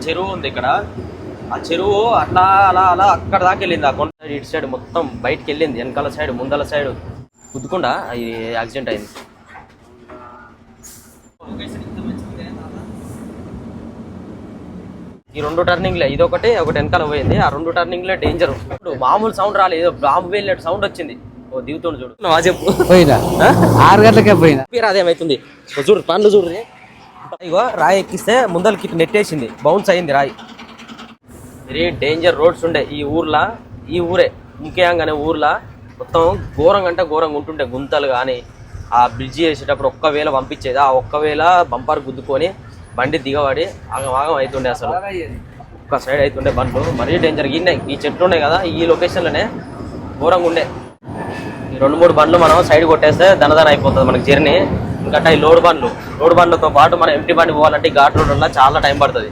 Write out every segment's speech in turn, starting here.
చెరువు ఉంది ఇక్కడ. ఆ చెరువు అట్లా అలా అలా అక్కడ దాకా వెళ్ళింది. ఆ కొండ ఇటు సైడ్ మొత్తం బయటికి వెళ్ళింది. వెనకాల సైడ్ ముందల సైడ్ గుద్దుకుండా అది యాక్సిడెంట్ అయింది. ఈ 2 టర్నింగ్లే, ఇదొకటి ఒకటి వెనకాల పోయింది. ఆ 2 టర్నింగ్లే డేంజర్. ఇప్పుడు మామూలు సౌండ్ రాలేదు, ఏదో బాంబు వెళ్ళినట్టు సౌండ్ వచ్చింది. ఓ దిగుతుండు చూడు. చెప్పు పోయినా 6 గంటలకే పోయినా. అదేమైతుంది చూడు, పండ్లు చూడు. ఇగో రాయి ఎక్కిస్తే ముందలకి నెట్టేసింది, బౌన్స్ అయింది రాయి. వెరీ డేంజర్ రోడ్స్ ఉండే ఈ ఊర్లో. ఈ ఊరే ముఖ్యంగానే ఊర్లో మొత్తం ఘోరంగా అంటే ఘోరంగా ఉంటుండే గుంతలు. కానీ ఆ బ్రిడ్జి చేసేటప్పుడు ఒక్కవేళ పంపించేది, ఆ ఒక్కవేళ బంపర్ గుద్దుకొని బండి దిగబడి ఆగం అవుతుండే. అసలు ఒక్క సైడ్ అవుతుండే బండ్లు. మరీ డేంజర్. ఈ చెట్లు ఉన్నాయి కదా, ఈ లొకేషన్లోనే ఘోరంగా ఉండే. ఈ 2-3 బండ్లు మనం సైడ్ కొట్టేస్తే దనదన అయిపోతుంది మనకి జర్నీ. ఇంకా ఈ లోడ్ బండ్లతో పాటు మనం ఎంటీ బండి పోవాలంటే ఈ ఘాట్ రోడ్ వల్ల చాలా టైం పడుతుంది.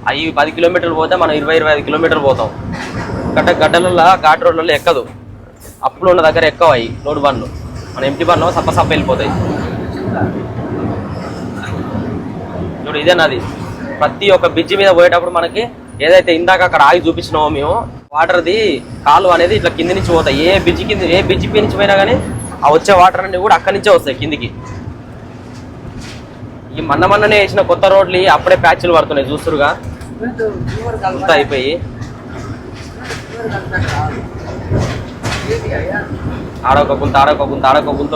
అవి 10 కిలోమీటర్లు పోతే మనం 20-25 కిలోమీటర్లు పోతాం. గడ్డలలో ఘాట్ రోడ్లలో ఎక్కదు. అప్పులు ఉన్న దగ్గర ఎక్కువ అవి లోడ్ బండ్లు. మన ఎంటీ బండ్లు సప్ప వెళ్ళిపోతాయి. చూడు ఇదే నది. ప్రతి ఒక్క బ్రిడ్జి మీద పోయేటప్పుడు మనకి ఏదైతే ఇందాక అక్కడ ఆగి చూపించినామో మేము, వాటర్ది కాలు అనేది ఇట్లా కింది నుంచి పోతాయి. ఏ బ్రిడ్జి పై నుంచి పోయినా కానీ ఆ వచ్చే వాటర్ అన్ని కూడా అక్కడి నుంచే వస్తాయి కిందికి. ఈ మొన్ననే వేసిన కొత్త రోడ్లు అప్పుడే ప్యాచ్లు పడుతున్నాయి చూస్తురుగా, అంతా అయిపోయి. ఆడొక గుంత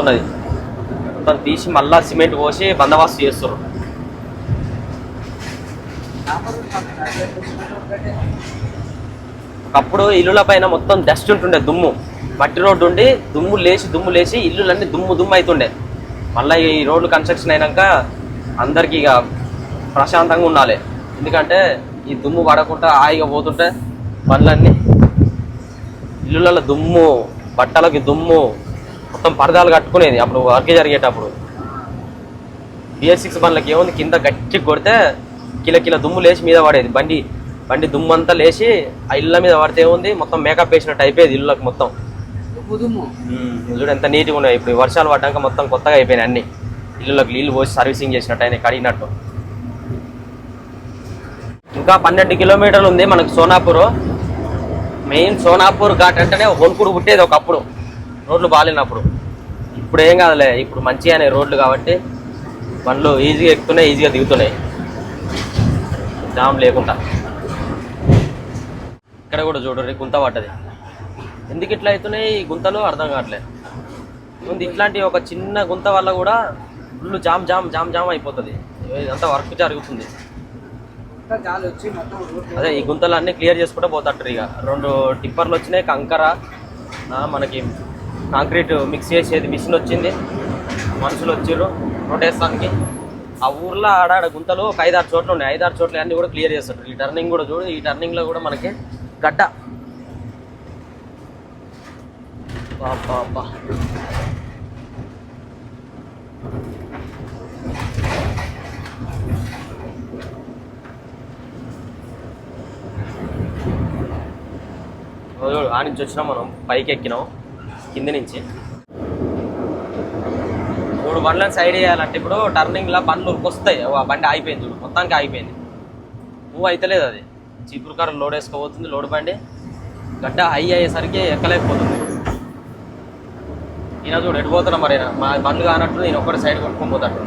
ఉన్నది. మొత్తం తీసి మళ్ళా సిమెంట్ పోసి బందోబస్తు చేస్తారు. ఒకప్పుడు ఇల్లుల పైన మొత్తం డస్ట్ ఉంటుండే, దుమ్ము, మట్టి రోడ్డు ఉండి దుమ్ము లేచి ఇల్లులన్నీ దుమ్ము అవుతుండే. మళ్ళీ ఈ రోడ్లు కన్స్ట్రక్షన్ అయినాక అందరికీ ఇక ప్రశాంతంగా ఉండాలి. ఎందుకంటే ఈ దుమ్ము పడకుండా హాయిగా పోతుంటే బండ్లన్నీ, ఇల్లులలో దుమ్ము, బట్టలకి దుమ్ము, మొత్తం పరదాలు కట్టుకునేది అప్పుడు వర్క్ జరిగేటప్పుడు. BS6 బండ్లకి ఏముంది, కింద గట్టి కొడితే కిల దుమ్ము లేచి మీద పడేది. బండి దుమ్ము అంతా లేచి ఆ ఇళ్ళ మీద పడితే ఏముంది, మొత్తం మేకప్ వేసినట్టు అయిపోయేది ఇళ్ళకి మొత్తం. చూడు ఎంత నీట్గా ఉన్నాయి. ఇప్పుడు వర్షాలు పడ్డాక మొత్తం కొత్తగా అయిపోయినాయి అన్ని. ఇళ్ళకి నీళ్ళు పోసి సర్వీసింగ్ చేసినట్టు ఆయన కడిగినట్టు. ఇంకా 12 కిలోమీటర్లు ఉంది మనకు సోనాపూర్. మెయిన్ సోనాపూర్ ఘాట్ అంటేనే వణుకుడు పుట్టేది ఒకప్పుడు, రోడ్లు బాగాలేనప్పుడు. ఇప్పుడు ఏం కాదులే, ఇప్పుడు మంచిగానే రోడ్లు కాబట్టి బండ్లు ఈజీగా ఎక్కుతున్నాయి, ఈజీగా దిగుతున్నాయి, జామ్ లేకుండా. ఇక్కడ కూడా చూడండి గుంత పడ్డది. ఎందుకు ఇట్లా అవుతున్నాయి ఈ గుంతలు అర్థం కావట్లేదు. ముందు ఇట్లాంటి ఒక చిన్న గుంత వల్ల కూడా ఫుల్ జామ్ అయిపోతుంది. ఇదంతా వర్క్ జరుగుతుంది. అదే ఈ గుంతలు అన్నీ క్లియర్ చేసుకుంటే పోతారు. ఇక 2 టిప్పర్లు వచ్చినాయి, కంకర, మనకి కాంక్రీట్ మిక్స్ చేసేది మిషన్ వచ్చింది, మనుషులు వచ్చిర్రు రోడ్ వేస్తానికి. ఆ ఊర్లో ఆడాడ గుంతలు ఒక 5-6 చోట్ల ఉన్నాయి. 5-6 చోట్ల అన్నీ కూడా క్లియర్ చేస్తారు. ఈ టర్నింగ్ కూడా చూడు, ఈ టర్నింగ్లో కూడా మనకి గడ్డ. ఆ నుంచి వచ్చినాం మనం, పైకి ఎక్కినాం కింది నుంచి. 3 బండ్లను సైడ్ వేయాలంటే ఇప్పుడు టర్నింగ్లో బండ్లు ఉరికొస్తాయి. బండి ఆగిపోయింది చూడు, మొత్తానికి ఆగిపోయింది. మూవ్ అవుతలేదు. అది చీపురు కారు లోడ్ వేసుకోబోతుంది. లోడ్ బండి గడ్డ హై అయ్యేసరికి ఎక్కలేకపోతుంది. ఈయన చూడు ఎటు పోతున్నా మరి, మా బండ్లు కానట్టు నేను ఒక్కటి సైడ్ కొట్టుకొని పోతాడు.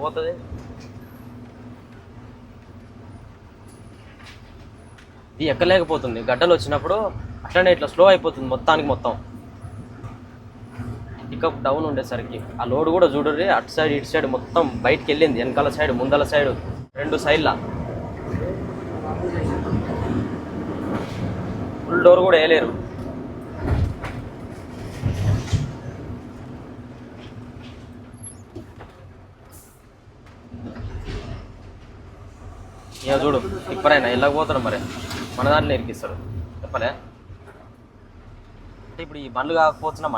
పోతుంది ఇది ఎక్కలేకపోతుంది. గడ్డలు వచ్చినప్పుడు అట్లనే ఇట్లా స్లో అయిపోతుంది మొత్తానికి. మొత్తం పికప్ డౌన్ ఉండేసరికి ఆ లోడ్ కూడా చూడరు, అటు సైడ్ ఇటు సైడ్ మొత్తం బయటికి వెళ్ళింది. వెనకాల సైడ్ ముందల సైడ్ 2 సైడ్ల ఫుల్ డోర్ కూడా వేయలేరు. ఇక చూడు ఇప్పుడైనా వెళ్ళకపోతాడు మరి, మన దాంట్లో ఇరికిస్తాడు చెప్పలే. ఇప్పుడు ఈ బండ్లు కాకపోతున్నా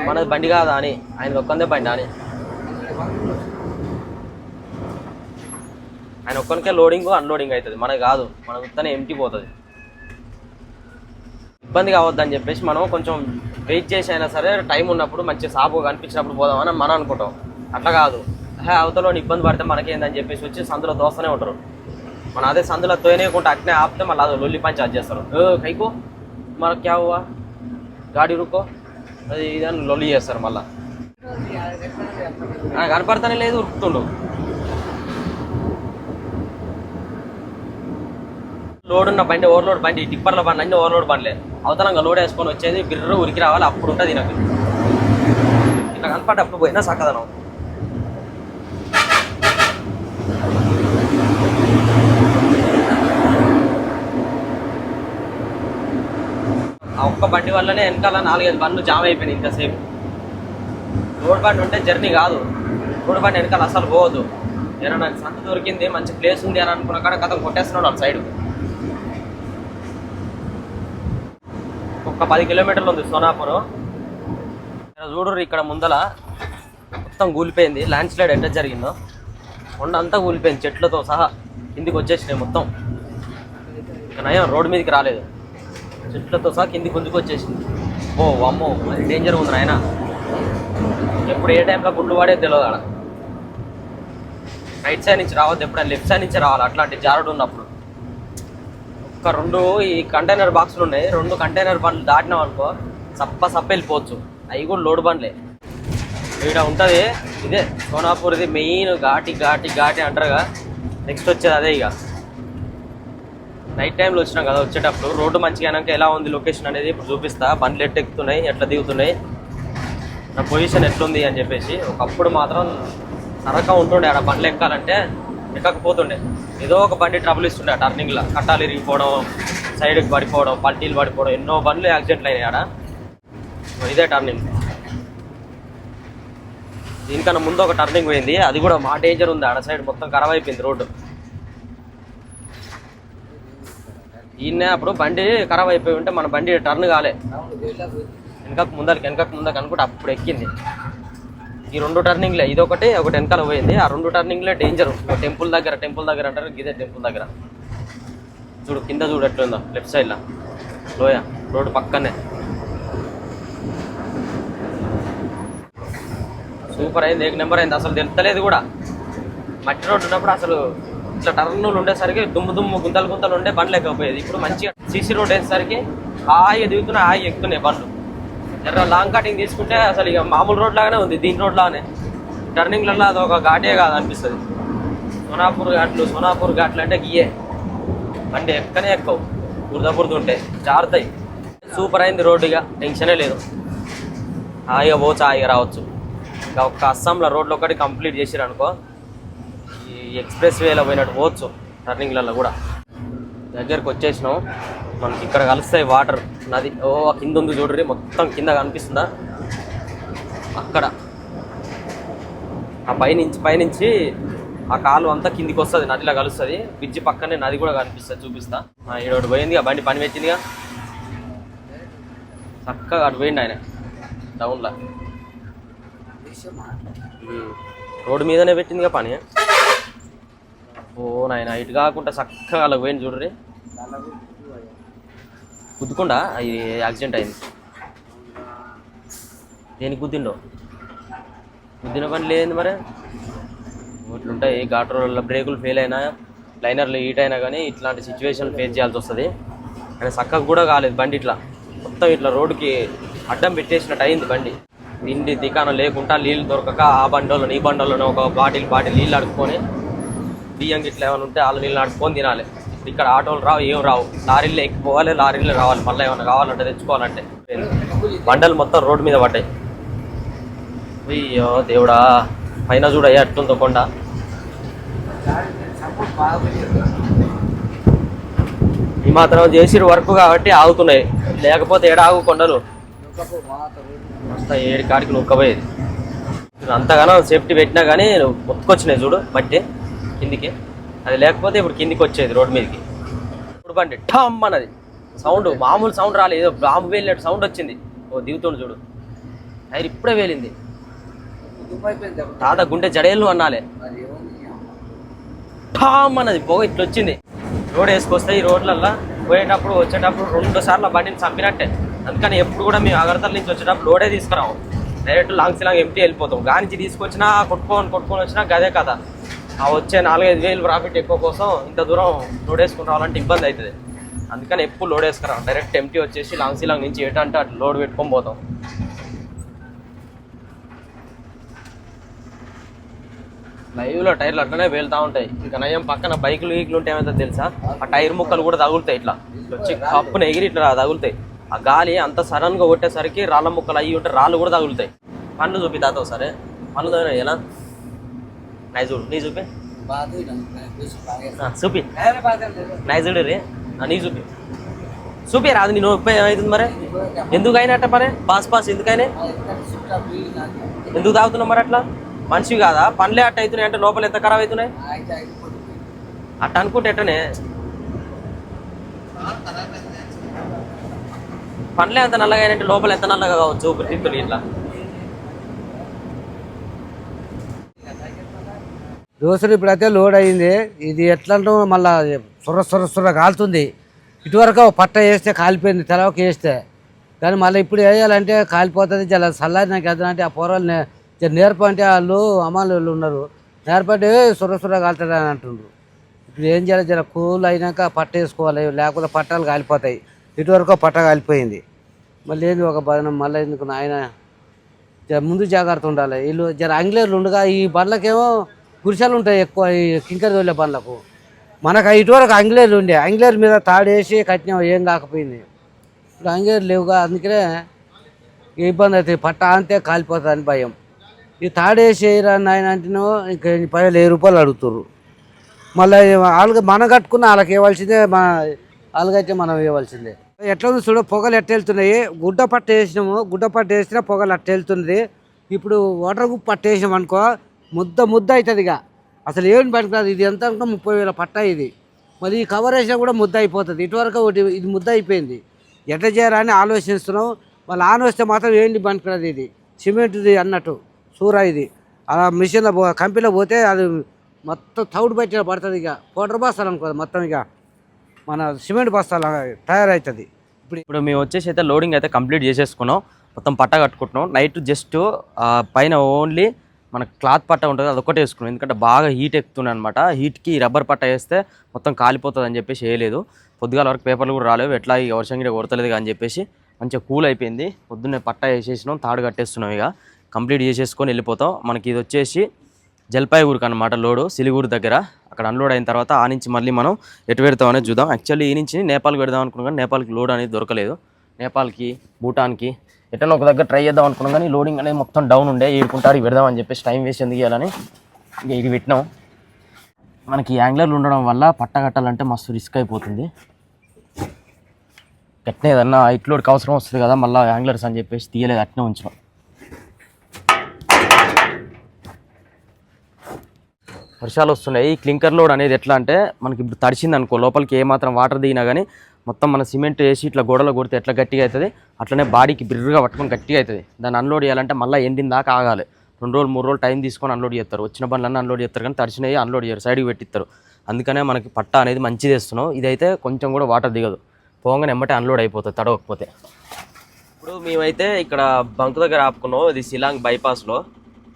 మనది బండి కాదా అని, ఆయన ఒక్కందే బండి అని. ఆయన ఒక్కరికే లోడింగ్ అన్లోడింగ్ అవుతుంది, మనకు కాదు, మన ఉత్తనే ఎంటీ పోతుంది. ఇబ్బంది కావద్దని చెప్పేసి మనం కొంచెం వెయిట్ చేసి అయినా సరే టైం ఉన్నప్పుడు మంచి సాపు కనిపించినప్పుడు పోదామని మనం అనుకుంటాం. అట్లా కాదు, అవతల ఇబ్బంది పడితే మనకేందని చెప్పేసి వచ్చి సందులో దోస్తూనే ఉంటారు. మనం అదే సందులో తోయనేయకుండా అట్నే ఆపితే మళ్ళీ అది లొల్లి పంచార్జ్ చేస్తారు. కైకో మనకు క్యా హువా, గాడి రుకో, అది ఇదని లొల్లి చేస్తారు. మళ్ళీ కనపడతానే లేదు, ఉరుకుతుండు. లోడ్ ఉన్న బండి, ఓవర్లోడ్ బండి, టిప్పర్ల బండి అన్నీ ఓవర్లోడ్ బండ్లే. అవతలంగా లోడ్ వేసుకొని వచ్చేది బిర్ర ఉరికి రావాలి, అప్పుడు ఉంటుంది నాకు. ఇట్లా కనపడ్డప్పుడు పోయినా సక్కదనం. ఆ ఒక్క బండి వల్లనే వెనకాల 4-5 బండ్లు జామ్ అయిపోయినాయి ఇంతసేపు. రోడ్ బండి ఉంటే జర్నీ కాదు, రోడ్ బండి వెనకాల అసలు పోవద్దు. ఏదైనా సంత దొరికింది, మంచి ప్లేస్ ఉంది అని అనుకున్న కాడ కథ కొట్టేస్తున్నాడు వాళ్ళ సైడ్. ఒక 10 కిలోమీటర్లు ఉంది సోనాపురం. చూడరు ఇక్కడ ముందల మొత్తం కూలిపోయింది. ల్యాండ్ స్లైడ్ ఎట్లా జరిగిందో కొండ అంతా కూలిపోయింది, చెట్లతో సహా కిందికి వచ్చేసినాయి మొత్తం. ఇక నయం రోడ్డు మీదకి రాలేదు, చెట్లతో సహా కిందికి గుంజుకు వచ్చేసింది. ఓ అమ్మో, అది డేంజర్ ఉంది నాయన. ఎప్పుడు ఏ టైంలో గుండు పడేది తెలియదు. ఆడ రైట్ సైడ్ నుంచి రావద్దు, ఎప్పుడైనా లెఫ్ట్ సైడ్ నుంచి రావాలి. అట్లాంటి జారుడు ఉన్నప్పుడు ఒక 2 ఈ కంటైనర్ బాక్సులు ఉన్నాయి, 2 కంటైనర్ బండ్లు దాటినాం అనుకో సప్ప వెళ్ళిపోవచ్చు. అవి కూడా లోడ్ బండ్లే. ఇక్కడ ఉంటుంది ఇదే సోనాపూర్ది మెయిన్ ఘాటి అంటారుగా. నెక్స్ట్ వచ్చేది అదే. ఇక నైట్ టైంలో వచ్చినాం కదా, వచ్చేటప్పుడు రోడ్డు మంచిగా అయినాక ఎలా ఉంది లొకేషన్ అనేది ఇప్పుడు చూపిస్తా. బండ్లు ఎట్లా ఎక్కుతున్నాయి, ఎట్లా దిగుతున్నాయి, నా పొజిషన్ ఎట్లుంది అని చెప్పేసి. ఒకప్పుడు మాత్రం నరకం ఉంటుండే ఆడ బండ్లు ఎక్కాలంటే, ఎక్కకపోతుండే. ఏదో ఒక బండి ట్రబుల్ ఇస్తుండే టర్నింగ్లో, కట్టాలు ఇరిగిపోవడం, సైడ్కి పడిపోవడం, పల్టీలు పడిపోవడం, ఎన్నో బండ్లు యాక్సిడెంట్లు అయినాయి ఆడ. ఇదే టర్నింగ్. దీనికన్నా ముందు ఒక టర్నింగ్ పోయింది, అది కూడా మా డేంజర్ ఉంది. ఆడ సైడ్ మొత్తం ఖరాబ్ అయిపోయింది రోడ్డు. ఈయన అప్పుడు బండి ఖరాబ్ అయిపోయి ఉంటే మన బండి టర్న్ కాలే, వెనకకు ముందరికి అనుకుంటే అప్పుడు ఎక్కింది. ఈ 2 టర్నింగ్లే, ఇదొకటి ఒకటి వెనకాల పోయింది. ఆ 2 టర్నింగ్లే డేంజర్. టెంపుల్ దగ్గర అంటారు, ఇదే టెంపుల్ దగ్గర. చూడు కింద చూడు ఎట్లుందో, లెఫ్ట్ సైడ్లో లోయ, రోడ్డు పక్కనే. సూపర్ అయింది, 1 నెంబర్ అయింది. అసలు తెలుస్తలేదు కూడా. మట్టి రోడ్డు ఉన్నప్పుడు అసలు ఇట్లా టర్నులు ఉండేసరికి దుమ్ము గుంతలు ఉండే బండ్లు ఎక్కకపోయేది. ఇప్పుడు మంచిగా సీసీ రోడ్ వేసేసరికి హాయిగా దిగుతున్నాయి, హాయిగా ఎక్కుతున్నాయి బండ్లు. జర లాంగ్ కటింగ్ తీసుకుంటే అసలు ఇక మామూలు రోడ్ లాగానే ఉంది, దీని రోడ్ లాగానే. టర్నింగ్లలో అది ఒక ఘాటే కాదు అనిపిస్తుంది. సోనాపూర్ ఘాట్లు అంటే గియే బండి ఎక్కనే ఎక్కువ, బురద ఉంటాయి, జారుతాయి. సూపర్ అయింది రోడ్డు, ఇక టెన్షనే లేదు. హాయిగా పోవచ్చు, హాయిగా రావచ్చు. ఇంకా ఒక్క అస్సాంలో రోడ్లు ఒకటి కంప్లీట్ చేసిరు అనుకో, ఈ ఎక్స్ప్రెస్ వేలో పోయినట్టు పోవచ్చు. టర్నింగ్లలో కూడా దగ్గరకు వచ్చేసినాం. మనకి ఇక్కడ కలుస్తాయి వాటర్, నది. ఓ కింద ఉంది చూడరి, మొత్తం కింద కనిపిస్తుందా అక్కడ. ఆ పైనుంచి ఆ కాలు అంతా కిందికి వస్తుంది, నదిలో కలుస్తుంది. బ్రిడ్జి పక్కనే నది కూడా కనిపిస్తుంది, చూపిస్తా. ఈడోడు పోయింది, ఆ బండి పని పెట్టిందిగా, చక్కగా అటు పోయింది ఆయన టౌన్లో. రోడ్డు మీదనే పెట్టిందిగా పని. ఓ నాయన, ఇటు కాకుండా చక్కగా అలా పోయింది చూడరి. గుద్దుకుండా అది యాక్సిడెంట్ అయింది. దేనికి గుద్దిండో, గుద్దిన పని లేదండి మరి. ఇట్లుంటాయి ఘాట్ రోడ్లలో. బ్రేకులు ఫెయిల్ అయినా, లైనర్లు హీట్ అయినా కానీ ఇట్లాంటి సిచ్యువేషన్ ఫేస్ చేయాల్సి వస్తుంది. కానీ చక్కగా కూడా కాలేదు బండి. ఇట్లా మొత్తం ఇట్లా రోడ్డుకి అడ్డం పెట్టేసినట్టు అయింది బండి. తిండి దికానం లేకుండా, నీళ్ళు దొరకక ఆ బండిలోనే ఈ బండిలోనే ఒక బాటిల్ నీళ్ళు అడుక్కొని, బియ్యం ఇట్లా ఏమైనా ఉంటే వాళ్ళు నీళ్ళు అడుక్కొని తినాలి. ఇక్కడ ఆటోలు రావు, ఏం రావు. లారీల్లో ఎక్కిపోవాలి, లారీల్లో రావాలి. మళ్ళీ ఏమైనా కావాలంటే తెచ్చుకోవాలంటే. బండలు మొత్తం రోడ్డు మీద పడ్డాయి. అయ్యో దేవుడా, పైన చూడయ్యా ఎట్లుందో కొండ. ఈ మాత్రం చేసిరు వర్క్ కాబట్టి ఆగుతున్నాయి, లేకపోతే ఏడ ఆగు కొండలు. ఏడు కాడికి నొక్కపోయేది. అంతగానో సేఫ్టీ పెట్టినా కానీ మొత్తుకొచ్చినాయి చూడు మట్టి కిందికి. అది లేకపోతే ఇప్పుడు కిందికి వచ్చేది రోడ్డు మీదకి. ఇప్పుడు బండి ఠమ్ అన్నది సౌండ్, మామూలు సౌండ్ రాలేదు, ఏదో బాంబు వేలినట్టు సౌండ్ వచ్చింది. ఓ దిగుతుండు చూడు, టైర్ ఇప్పుడే వేలింది. తాత గుండె జడేళ్ళు అన్నాలే. ఢామ్ అన్నది పొగ ఇట్లా వచ్చింది. రోడ్ వేసుకొస్తే ఈ రోడ్లల్లో పోయేటప్పుడు వచ్చేటప్పుడు 2 సార్లు బండిని చంపినట్టే. అందుకని ఎప్పుడు కూడా మేము అగరతల నుంచి వచ్చేటప్పుడు లోడే తీసుకురాము, డైరెక్ట్ లాంగ్ ఎంటీ వెళ్ళిపోతాం. గానికి తీసుకొచ్చినా కొట్టుకొని వచ్చినా గదే కదా. ఆ వచ్చే 4-5 వేలు ప్రాఫిట్ ఎక్కువ కోసం ఇంత దూరం లోడ్ వేసుకుని రావాలంటే ఇబ్బంది అవుతుంది. అందుకని ఎప్పుడు లోడ్ వేసుకురాం, డైరెక్ట్ ఎంటీ వచ్చేసి లాంగ్ నుంచి ఏంటంటే అటు లోడ్ పెట్టుకొని పోతాం. లైవ్లో టైర్లు అట్లనే వెళ్తూ ఉంటాయి. ఇంకా నయం పక్కన బైకులు గీకులు ఉంటే ఏమైతే తెలుసా, ఆ టైర్ ముక్కలు కూడా తగులుతాయి. ఇట్లా వచ్చి కప్పున ఎగిరి ఇట్లా తగులుతాయి. ఆ గాలి అంత సడన్గా కొట్టేసరికి రాళ్ళ ముక్కలు అయ్యి ఉంటే రాళ్ళు కూడా తగులుతాయి. పండ్లు చూపి తాత సరే, పండ్లు ఎలా నై చూడు, నీ చూపి చూపి నై చూడు రే, నీ చూపి రాదు. నీ నొప్పి ఏమవుతుంది మరి? ఎందుకు అయినట్ట మరి పాస్ ఎందుకైనా ఎందుకు తాగుతున్నావు మరి? అట్లా మనిషి కాదా? పండ్లే అట్ట అవుతున్నాయి అంటే లోపల ఎంత ఖరాబ్ అవుతున్నాయి అట్ట అనుకుంటే ఎట్టనే. పండ్లే అంత నల్లగా అయినట్టు లోపల ఎంత నల్లగా కావచ్చు ఊపిరితిత్తులు ఇట్లా. దోశలు ఇప్పుడైతే లోడ్ అయింది. ఇది ఎట్లా మళ్ళీ సుర్ర కాలుతుంది. ఇటువరకు పట్ట వేస్తే కాలిపోయింది, తెలవక వేస్తే. కానీ మళ్ళీ ఇప్పుడు వేయాలంటే కాలిపోతుంది. చాలా చల్లారి నాకు ఎదురంటే ఆ పొరలు నేర్పంటే వాళ్ళు అమ్మాయిలు ఉన్నారు, నేర్పంటే సుర్ర కాలుతుంది అని అంటుండ్రు. ఇప్పుడు ఏం చేయాలి? జర కూల్ అయినాక పట్ట వేసుకోవాలి, లేకపోతే పట్టాలు కాలిపోతాయి. ఇటువరకు పట్ట కాలిపోయింది. మళ్ళీ ఏంది ఒక బదనం మళ్ళీ ఎందుకు ఆయన ముందు జాగ్రత్త ఉండాలి. వీళ్ళు జర ఆంగ్లేయులు ఉండగా ఈ బండ్లకేమో గురిసెలు ఉంటాయి ఎక్కువ, ఈ కింకర్ తోలే బండ్లకు. మనకు ఇటువరకు ఆంగ్లేయులు ఉండే, ఆంగ్లేయుల మీద తాడేసి కట్టినా ఏం కాకపోయింది. ఇప్పుడు ఆంగ్లేయులు లేవుగా, అందుకనే ఇబ్బంది అవుతుంది. పట్ట అంతే కాలిపోతుంది అని భయం. ఈ తాడేసి ఆయన అంటేనో ఇంకా 10,000 రూపాయలు అడుగుతారు. మళ్ళీ వాళ్ళకి మనం కట్టుకున్న వాళ్ళకి ఇవ్వాల్సిందే, వాళ్ళకైతే మనం ఇవ్వాల్సిందే. ఎట్లా ఉంది చూడ, పొగలు ఎట్ట వెళ్తున్నాయి. గుడ్డ పట్ట వేసినా పొగలు అట్ట వెళ్తుంది. ఇప్పుడు వాటర్ గుప్పు పట్ట వేసినాం అనుకో ముద్ద అవుతుంది. ఇక అసలు ఏం పనికిరాదు. ఇది ఎంత అనుకో 30,000 పట్ట ఇది. మరి ఈ కవర్ వేసినా కూడా ముద్ద అయిపోతుంది. ఇటువరకు ఒకటి ఇది ముద్ద అయిపోయింది. ఎట్లా చేయాలని ఆలోచిస్తున్నాం. మళ్ళీ వస్తే మాత్రం ఏంటి పనికిరాదు. ఇది సిమెంట్ది అన్నట్టు సూరా ఇది. అలా మిషన్లో కంపెనీలో పోతే అది మొత్తం తౌడు బయట పడుతుంది. ఇక పౌడర్ బస్తాలు అనుకో మొత్తం ఇక మన సిమెంట్ బస్తాలు తయారవుతుంది. ఇప్పుడు మేము వచ్చేసి అయితే లోడింగ్ అయితే కంప్లీట్ చేసేసుకున్నాం, మొత్తం పట్ట కట్టుకుంటున్నాం. నైట్ జస్ట్ పైన ఓన్లీ మన క్లాత్ పట్ట ఉంటుంది, అదొక్కటే వేసుకున్నాం. ఎందుకంటే బాగా హీట్ ఎక్కుతున్నాయి అనమాట. హీట్కి రబ్బర్ పట్ట వేస్తే మొత్తం కాలిపోతుంది అని చెప్పేసి వేయలేదు. పొద్దుగాల వరకు పేపర్లు కూడా రాలేవు, ఎట్లా ఇక వర్షం గిట్ట కొడతలేదు అని చెప్పేసి మంచిగా కూల్ అయిపోయింది. పొద్దున్నే పట్ట వేసేసినాం, తాడు కట్టేస్తున్నాం. ఇక కంప్లీట్ చేసేసుకొని వెళ్ళిపోతాం. మనకి ఇది వచ్చేసి జల్పాయిగూరుకి అనమాట లోడు, సిలిగూరు దగ్గర. అక్కడ అన్లోడ్ అయిన తర్వాత ఆ నుంచి మళ్ళీ మనం ఎటు పెడతాం అనేది చూద్దాం. యాక్చువల్లీ ఈ నుంచి నేపాల్కి పెడదాం అనుకున్నాం, కానీ నేపాల్కి లోడ్ అనేది దొరకలేదు. నేపాల్కి భూటాన్కి ఎట్లా ఒక దగ్గర ట్రై చేద్దాం అనుకున్నాం, కానీ లోడింగ్ అనేది మొత్తం డౌన్ ఉండే. ఏడుకుంటారు పెడదాం అని చెప్పేసి టైం వేస్ట్ ఎందుకు చేయాలని ఇక ఇది పెట్టినాం. మనకి యాంగ్లర్లు ఉండడం వల్ల పట్ట కట్టాలంటే మస్తు రిస్క్ అయిపోతుంది. గట్టిన ఏదన్నా హైట్ లోడ్కి అవసరం వస్తుంది కదా, మళ్ళీ యాంగ్లర్స్ అని చెప్పేసి తీయలేదు, అట్నే ఉంచినాం. వర్షాలు వస్తున్నాయి. ఈ క్లింకర్ లోడ్ అనేది ఎట్లా అంటే మనకి ఇప్పుడు తడిచింది అనుకో, లోపలికి ఏమాత్రం వాటర్ దిగినా కానీ మొత్తం మన సిమెంట్ వేసి ఇట్లా గోడలో కొడితే ఎట్లా గట్టిగా అవుతుంది, అట్లనే బాడీకి బిర్రుగా పట్టుకొని గట్టిగా అవుతుంది. దాన్ని అన్లోడ్ చేయాలంటే మళ్ళీ ఎండిన దాకా ఆగాలి. 2 రోజులు 3 రోజులు టైం తీసుకొని అన్లోడ్ చేస్తారు. వచ్చిన బండ్లన్నీ అన్లోడ్ చేస్తారు, కానీ తడిచినవి అన్లోడ్ చేయరు, సైడ్కి పెట్టిస్తారు. అందుకనే మనకి పట్ట అనేది మంచిది వేస్తున్నాం. ఇదైతే కొంచెం కూడా వాటర్ దిగదు, పోగానే ఎమ్మటే అన్లోడ్ అయిపోతుంది తడవకపోతే. ఇప్పుడు మేమైతే ఇక్కడ బంక్ దగ్గర ఆపుకున్నాం. ఇది సిలాంగ్ బైపాస్లో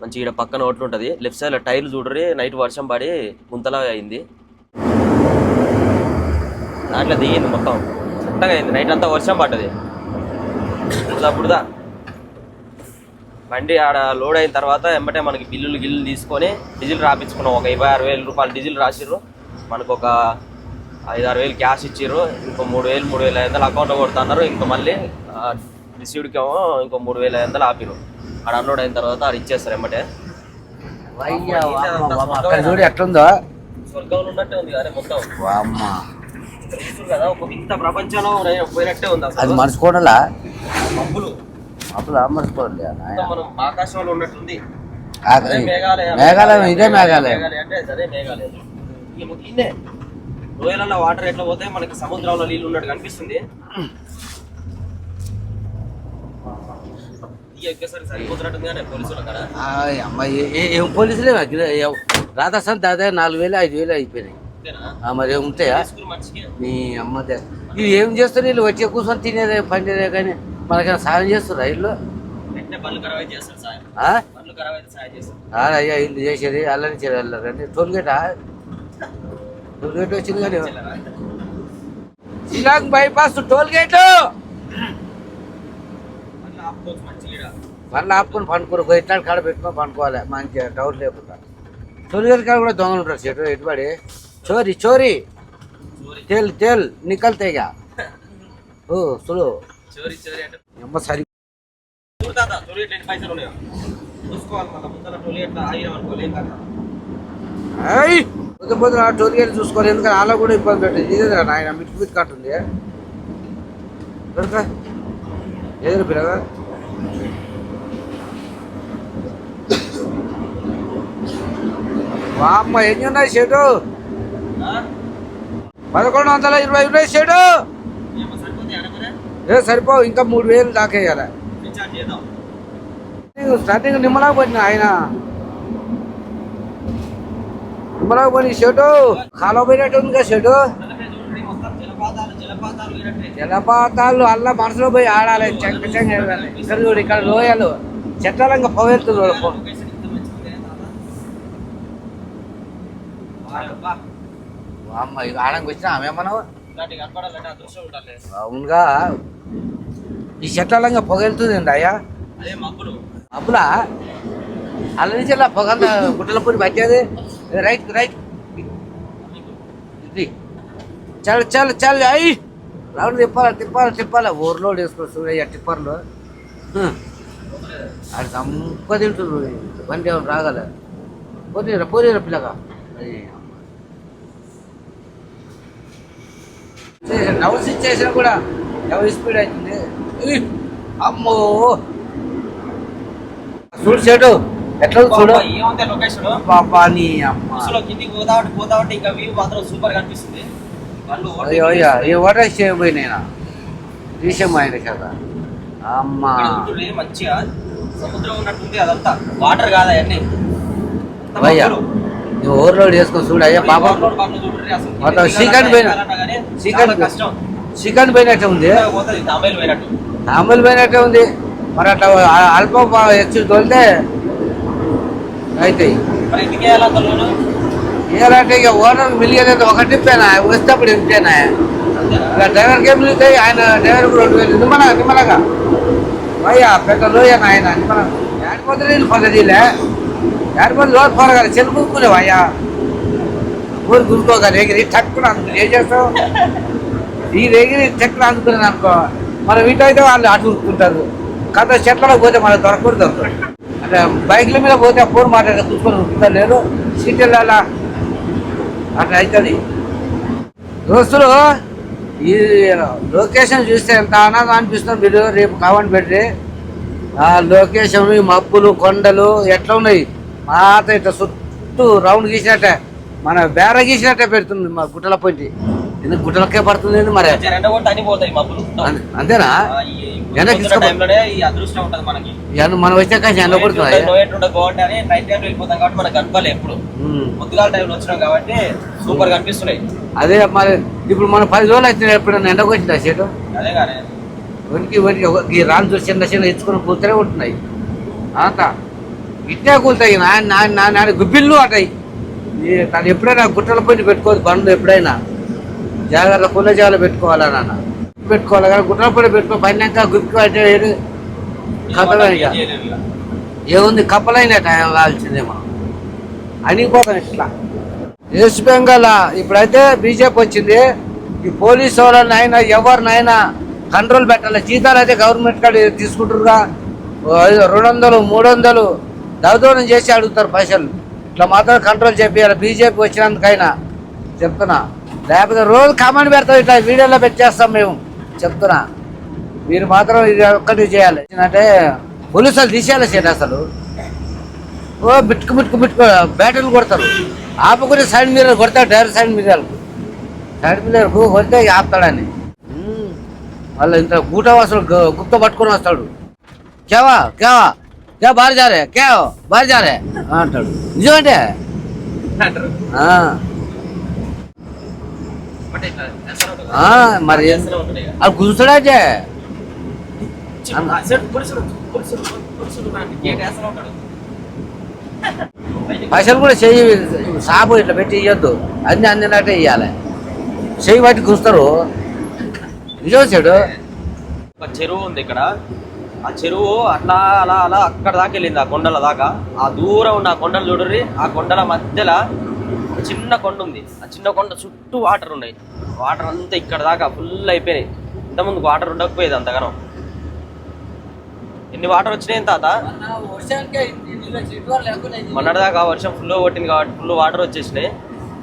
మంచి ఇక్కడ పక్కన ఓట్లు ఉంటుంది. లెఫ్ట్ సైడ్లో టైర్లు చూడరి, నైట్ వర్షం పడి గుంతలాగా అయింది, దాంట్లో దిగింది మొత్తం చెత్తగా అయింది. నైట్ అంతా వర్షం పడ్డది. బుడదా బండి ఆడ లోడ్ అయిన తర్వాత ఎమ్మటే మనకి గిల్లులు తీసుకొని డీజిల్ రాపించుకున్నాం. ఒక 26,000 రూపాయలు డీజిల్ రాసిర్రు, మనకు ఒక 5-6 వేలు క్యాష్ ఇచ్చిర్రు. ఇంకో 3,500 అకౌంట్లో కొడుతున్నారు. ఇంకా మళ్ళీ రిసీవ్డ్కి ఏమో ఇంకో 3,500 ఆపిరు. ఆడ అన్లోడ్ అయిన తర్వాత ఆడ ఇచ్చేస్తారు ఎమ్మటే. చూడు ఎట్లుందో, స్వర్గంలో ఉన్నట్టే ఉంది కదా మొత్తం కదా. ఒక ఇంత ప్రపంచంలో పోయినట్టే ఉంది అసలు. అది మర్చిపోవడంలా మబ్బులు అప్పుడు మర్చిపోవడం మనం ఆకాశంలో ఉన్నట్టుంది. మేఘాలయం ఇదే మేఘాలయం అంటే అదే మేఘాలయం. ఇన్నే లోయలలో వాటర్ ఎట్లా పోతే మనకి సముద్రంలో నీళ్ళు ఉన్నట్టు కనిపిస్తుంది. సరిపోతున్నట్టుంది కానీ పోలీసులు అక్కడ అమ్మాయి ఏం పోలీసులే రాధాసాన్ దాదాపు 4,000 5,000 అయిపోయినాయి. మరి ఉంటాయా నీ అమ్మదే? ఇవి ఏం చేస్తారు వీళ్ళు? వచ్చి కూర్చొని తినేదే పండేదే కానీ మనకైనా సాయం చేస్తారు ఇల్లు? అయ్యా ఇల్లు చేసేది అల్లరి వెళ్ళారు కానీ టోల్గేట్ వచ్చింది కానీ శ్రీలంక బైపాస్ టోల్గేట్ మళ్ళీ ఆపుకొని పండుకోరు. ఇట్లాంటి కాడ పెట్టుకొని పండుకోవాలి మంచిగా డౌట్ లేకుండా. టోల్గేట్ కాడ కూడా దొంగలు ఉంటారు చెట్టు ఎటుబడి చోరీ చోరీ तेल तेल निकलते क्या ओ सुनो अम्मा सारी టోల్గేట్ చూసుకోవాలి. ఎందుకంటే అలా కూడా ఇబ్బంది పెట్టింది. ఇదేదా నాయన మిట్ కట్టుంది ఏదో పిల్లగా అమ్మ ఎన్ని ఉన్నాయి షేటు? 1120 ఉన్నాయి షేటు. సరిపోవు, ఇంకా 3,000 దాకా వేయాలి. స్టార్టింగ్ నిమ్మలాగా పోయిన ఆయన నిమ్మలాగా పోయిన షేటు కాలువ పోయినట్టు ఉంది కదా షేటు. జలపాతాలు అల్లా మనసులో పోయి ఆడాలి. ఇక్కడ చూడు, ఇక్కడ లోయలు చెట్లంగా పొగెత్తుంది. అమ్మ ఇక ఆడంకి వచ్చినా ఆమె మనం అవునుగా ఈ చెట్లంగా పొగెళ్తుంది అండి అయ్యా. అప్పులా అల్ల నుంచి ఇలా పొగ గుట్టల పొడి పట్టేది. రైట్ రైట్ ఇది చల్ చల్ చల్ అయ్యి రౌండ్ తిప్పాలి ఓవర్లోడ్ వేసుకోవచ్చు చూడయ్యా టిప్పర్లు. అది సంప తింటుంది బండి ఏమైనా రాగల పోనీరా పిల్లగా. డబుల్ స్విచ్ చేసినా కూడా ఎవరి స్పీడ్ అవుతుంది. అమ్మో చూడు చెడు ఎట్లా చూడు బాబా నీ అమ్మ. అయ్యో ఈ వాటర్ చేయబోయినా విషయం ఆయన కదా అమ్మా. మంచిగా సముద్రం ఉన్నట్టుంది అదంతా, వాటర్ కాదా అన్నీ. అయ్యా నువ్వు ఓవర్లోడ్ వేసుకొని చూడు అయ్యా పాపం. మొత్తం చికెన్ పోయినట్టే ఉంది, తాంబేలు పోయినట్టే ఉంది. మరి అట్లా అల్పం ఎక్స్ తోలితే అవుతాయి. ఏదంటే ఇక ఓనర్ మిలియన్ ఒకటి తిప్పానా వస్తే అప్పుడు ఎంతేనా ఇక డ్రైవర్కి ఏం మిగులుతాయి? ఆయన డ్రైవర్కి 2,000 నిమ్మలగా అయ్యా పెద్ద లోయన ఆయన నిమ్మలం. ఏడిపోతే నేను పద్ధతిలే ఏడిపోతే లోటు పోరగాలి చెల్లు కూరుకునేవు అయ్యా. ఊరు గురుకోగాలి ఎగిరి టక్కున అందుకుని ఏం చేస్తావు? ఈ ఎగిరి టక్కున అందుకునేది అనుకో మనం ఇటు అయితే వాళ్ళు అటు ఉరుకుంటారు. కథ చెట్లలో పోతే మనకు దొరకకూడదు. అంటే బైక్ల మీద పోతే ఫోన్ మాట్లాడే కూర్చొని ఉంటుందా లేదు సీట్లలో అట్లా అవుతుంది. దోస్తులు ఈ లొకేషన్ చూస్తే ఎంత ఆనందం అనిపిస్తుంది. మీరు రేపు కావాలి పెట్టి ఆ లొకేషన్ ఈ మబ్బులు కొండలు ఎట్లా ఉన్నాయి మాత ఇట్లా చుట్టూ రౌండ్ గీసినట్టే మన బేర గీసినట్టే పెడుతుంది మా గుట్టల పొంటి. ఎందుకు గుట్టలకే పడుతుంది మరి అంతేనా? మనం వచ్చాక ఎండ పడుతుంది. అదే మరి ఇప్పుడు మనం 10 రోజులు అయితే ఎప్పుడైనా ఎండకు వచ్చిందా చెడు వనికి రాళ్ళు చిన్న చిన్న ఇచ్చుకొని కూర్చొనే ఉంటున్నాయి. అంత ఇట్టే కూలుతాయి నాన్న గుబ్బిళ్ళు అటాయి. తను ఎప్పుడైనా గుట్టల పొంది పెట్టుకోవద్దు బండ్లు. ఎప్పుడైనా జాగ్రత్త కుల జాగ్రత్త పెట్టుకోవాలా నాన్న పెట్టుకోవాలి కానీ గుట్టల పొడి పెట్టుకో పైనాక గుప్పి అంటే కథగా ఏముంది కప్పలైనా టైం కావాల్సిందే మనం అనిపోతాం. ఇట్లా వెస్ట్ బెంగాల్ ఇప్పుడైతే బీజేపీ వచ్చింది. ఈ పోలీసు వాళ్ళనైనా ఎవరినైనా కంట్రోల్ పెట్టాలి. జీతాలు అయితే గవర్నమెంట్ కాడ తీసుకుంటారుగా 200 300 దౌర్దోళన చేసి అడుగుతారు పైసలు. ఇట్లా మాత్రం కంట్రోల్ చేయాలి బీజేపీ వచ్చినందుకైనా చెప్తున్నా. లేకపోతే రోజు కామెంట్ పెడతాం ఇట్లా వీడియోలో పెట్టేస్తాం మేము చెప్తున్నా. మీరు మాత్రం ఇది ఒక్కటి చేయాలి అంటే పోలీసులు తీసేయాలి సేట్ అసలు. ఓ బిట్టుకు బ్యాటరీలు కొడతారు ఆపుకుని సైడ్ మీద కొడతారు. డైరెక్ట్ సైడ్ మీద కొడితే ఆపుతాడని వాళ్ళు ఇంత గూటవాసులు గుప్త పట్టుకొని వస్తాడు. క్యా బారి జారే అంటాడు. నిజమంటే ఆ. మరి అది గుంజుతాడే పైసలు కూడా చెయ్యి సాపు ఇట్లా పెట్టి ఇవ్వద్దు అన్ని అందినట్టే ఇవ్వాలి చెయ్యి బట్టి గుస్తారు నిజం చెడు ఒక చెరువు ఉంది ఇక్కడ. ఆ చెరువు అట్లా అలా అలా అక్కడ దాకా వెళ్ళింది, ఆ కొండల దాకా. ఆ దూరం ఉన్న ఆ కొండలు చూడరి, ఆ కొండల మధ్యలో ఒక చిన్న కొండ ఉంది. ఆ చిన్న కొండ చుట్టూ వాటర్ ఉన్నాయి. వాటర్ అంతా ఇక్కడ దాకా ఫుల్ అయిపోయినాయి. ఇంతకుముందు వాటర్ ఉండకపోయేది అంతగానం. ఎన్ని వాటర్ వచ్చినాయి తాత? మొన్నటిదాకా వర్షం ఫుల్ కొట్టింది కాబట్టి ఫుల్ వాటర్ వచ్చేసినాయి.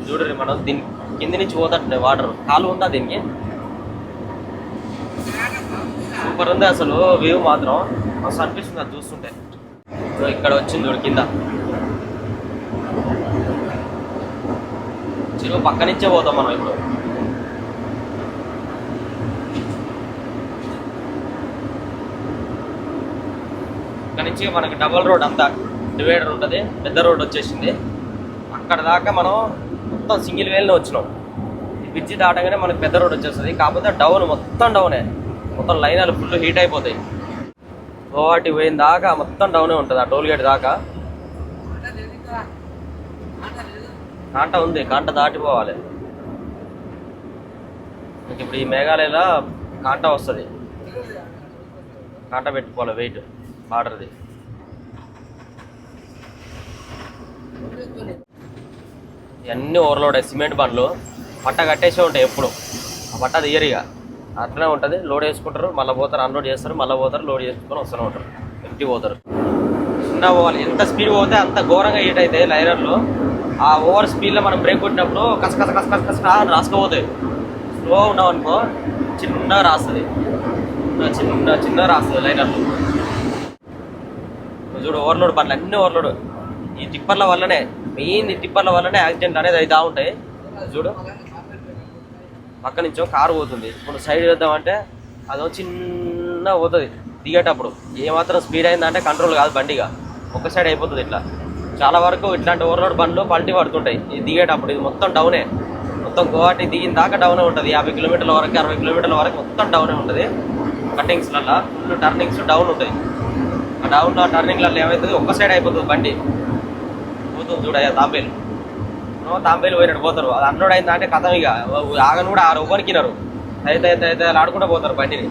చూడరి, మనం దీని కింది నుంచి పోతుంటాయి వాటర్. కాలు ఉందా దీనికి? సూపర్ ఉంది అసలు, వ్యూ మాత్రం మస్తు అనిపిస్తుంది అది చూస్తుంటే. ఇక్కడ వచ్చింది చూడు కింద చెరువు పక్క నుంచే పోతాం మనం ఇప్పుడు. ఇక్కడ నుంచి మనకి డబల్ రోడ్ అంతా డివైడర్ ఉంటుంది, పెద్ద రోడ్ వచ్చేసింది. అక్కడ దాకా మనం మొత్తం సింగిల్ వేలో వచ్చినాం. ఈ బ్రిడ్జి దాటగానే మనకి పెద్ద రోడ్ వచ్చేస్తుంది. కాకపోతే డౌన్ మొత్తం డౌనే, మొత్తం లైనాలు ఫుల్ హీట్ అయిపోతాయి. గోవాటి పోయిన దాకా మొత్తం డౌనే ఉంటుంది ఆ టోల్ గేట్ దాకా. కాంట ఉంది, కాంట దాటిపోవాలి. ఇప్పుడు ఈ మేఘాలయలో కాంట వస్తుంది, కాంట పెట్టుకోవాలి వెయిట్ బార్డర్ది. ఇవన్నీ ఓవర్లోడ్ సిమెంట్ బండ్లు పట్ట కట్టేసే ఉంటాయి ఎప్పుడు. ఆ పట్ట తీయరిగా అట్లనే ఉంటుంది. లోడ్ వేసుకుంటారు, మళ్ళీ పోతారు, అన్లోడ్ చేస్తారు, మళ్ళీ పోతారు, లోడ్ చేసుకొని వస్తూనే ఉంటారు, ఎంటీ పోతారు. చిన్న పోవాలి, ఎంత స్పీడ్ పోతే అంత ఘోరంగా హీట్ అవుతాయి లైనర్లు. ఆ ఓవర్ స్పీడ్లో మనం బ్రేక్ కొట్టినప్పుడు కసకస కసకస కస రాసుకుపోతాయి. స్లో ఉన్నాం అనుకో చిన్నగా రాస్తుంది, చిన్నగా రాస్తుంది లైనర్లు. చూడు ఓవర్లోడ్ బండ్లు అన్నీ ఓవర్లోడ్. ఈ టిప్పర్ల వల్లనే, మెయిన్ ఈ టిప్పర్ల వల్లనే యాక్సిడెంట్ అనేది అవుతూ ఉంటాయి. చూడు పక్క నుంచో కారు పోతుంది, ఇప్పుడు సైడ్ వేద్దామంటే అదో చిన్న పోతుంది దిగేటప్పుడు. ఏమాత్రం స్పీడ్ అయిందంటే కంట్రోల్ కాదు బండిగా, ఒక సైడ్ అయిపోతుంది. ఇట్లా చాలా వరకు ఇట్లాంటి ఓవర్లోడ్ బండ్లు పల్టీ పడుతుంటాయి ఇది దిగేటప్పుడు. ఇది మొత్తం డౌనే, మొత్తం గువాహటి దిగిన దాకా డౌనే ఉంటుంది. 50 కిలోమీటర్ల వరకు 60 కిలోమీటర్ల వరకు మొత్తం డౌనే ఉంటుంది. కట్టింగ్స్లలో ఫుల్ టర్నింగ్స్ డౌన్ ఉంటాయి. ఆ డౌన్ టర్నింగ్లలో ఏమవుతుంది, ఒక్క సైడ్ అయిపోతుంది బండి పోతుంది. చూడయ్యా తాంబేలు తాంబేలు పోయినట్టు పోతారు. అది అన్లోడ్ అయిందంటే కథం, ఇక ఆగను కూడా 6 వరకినారు అయితే అయితే అయితే ఆడుకుంటూ పోతారు బండిని.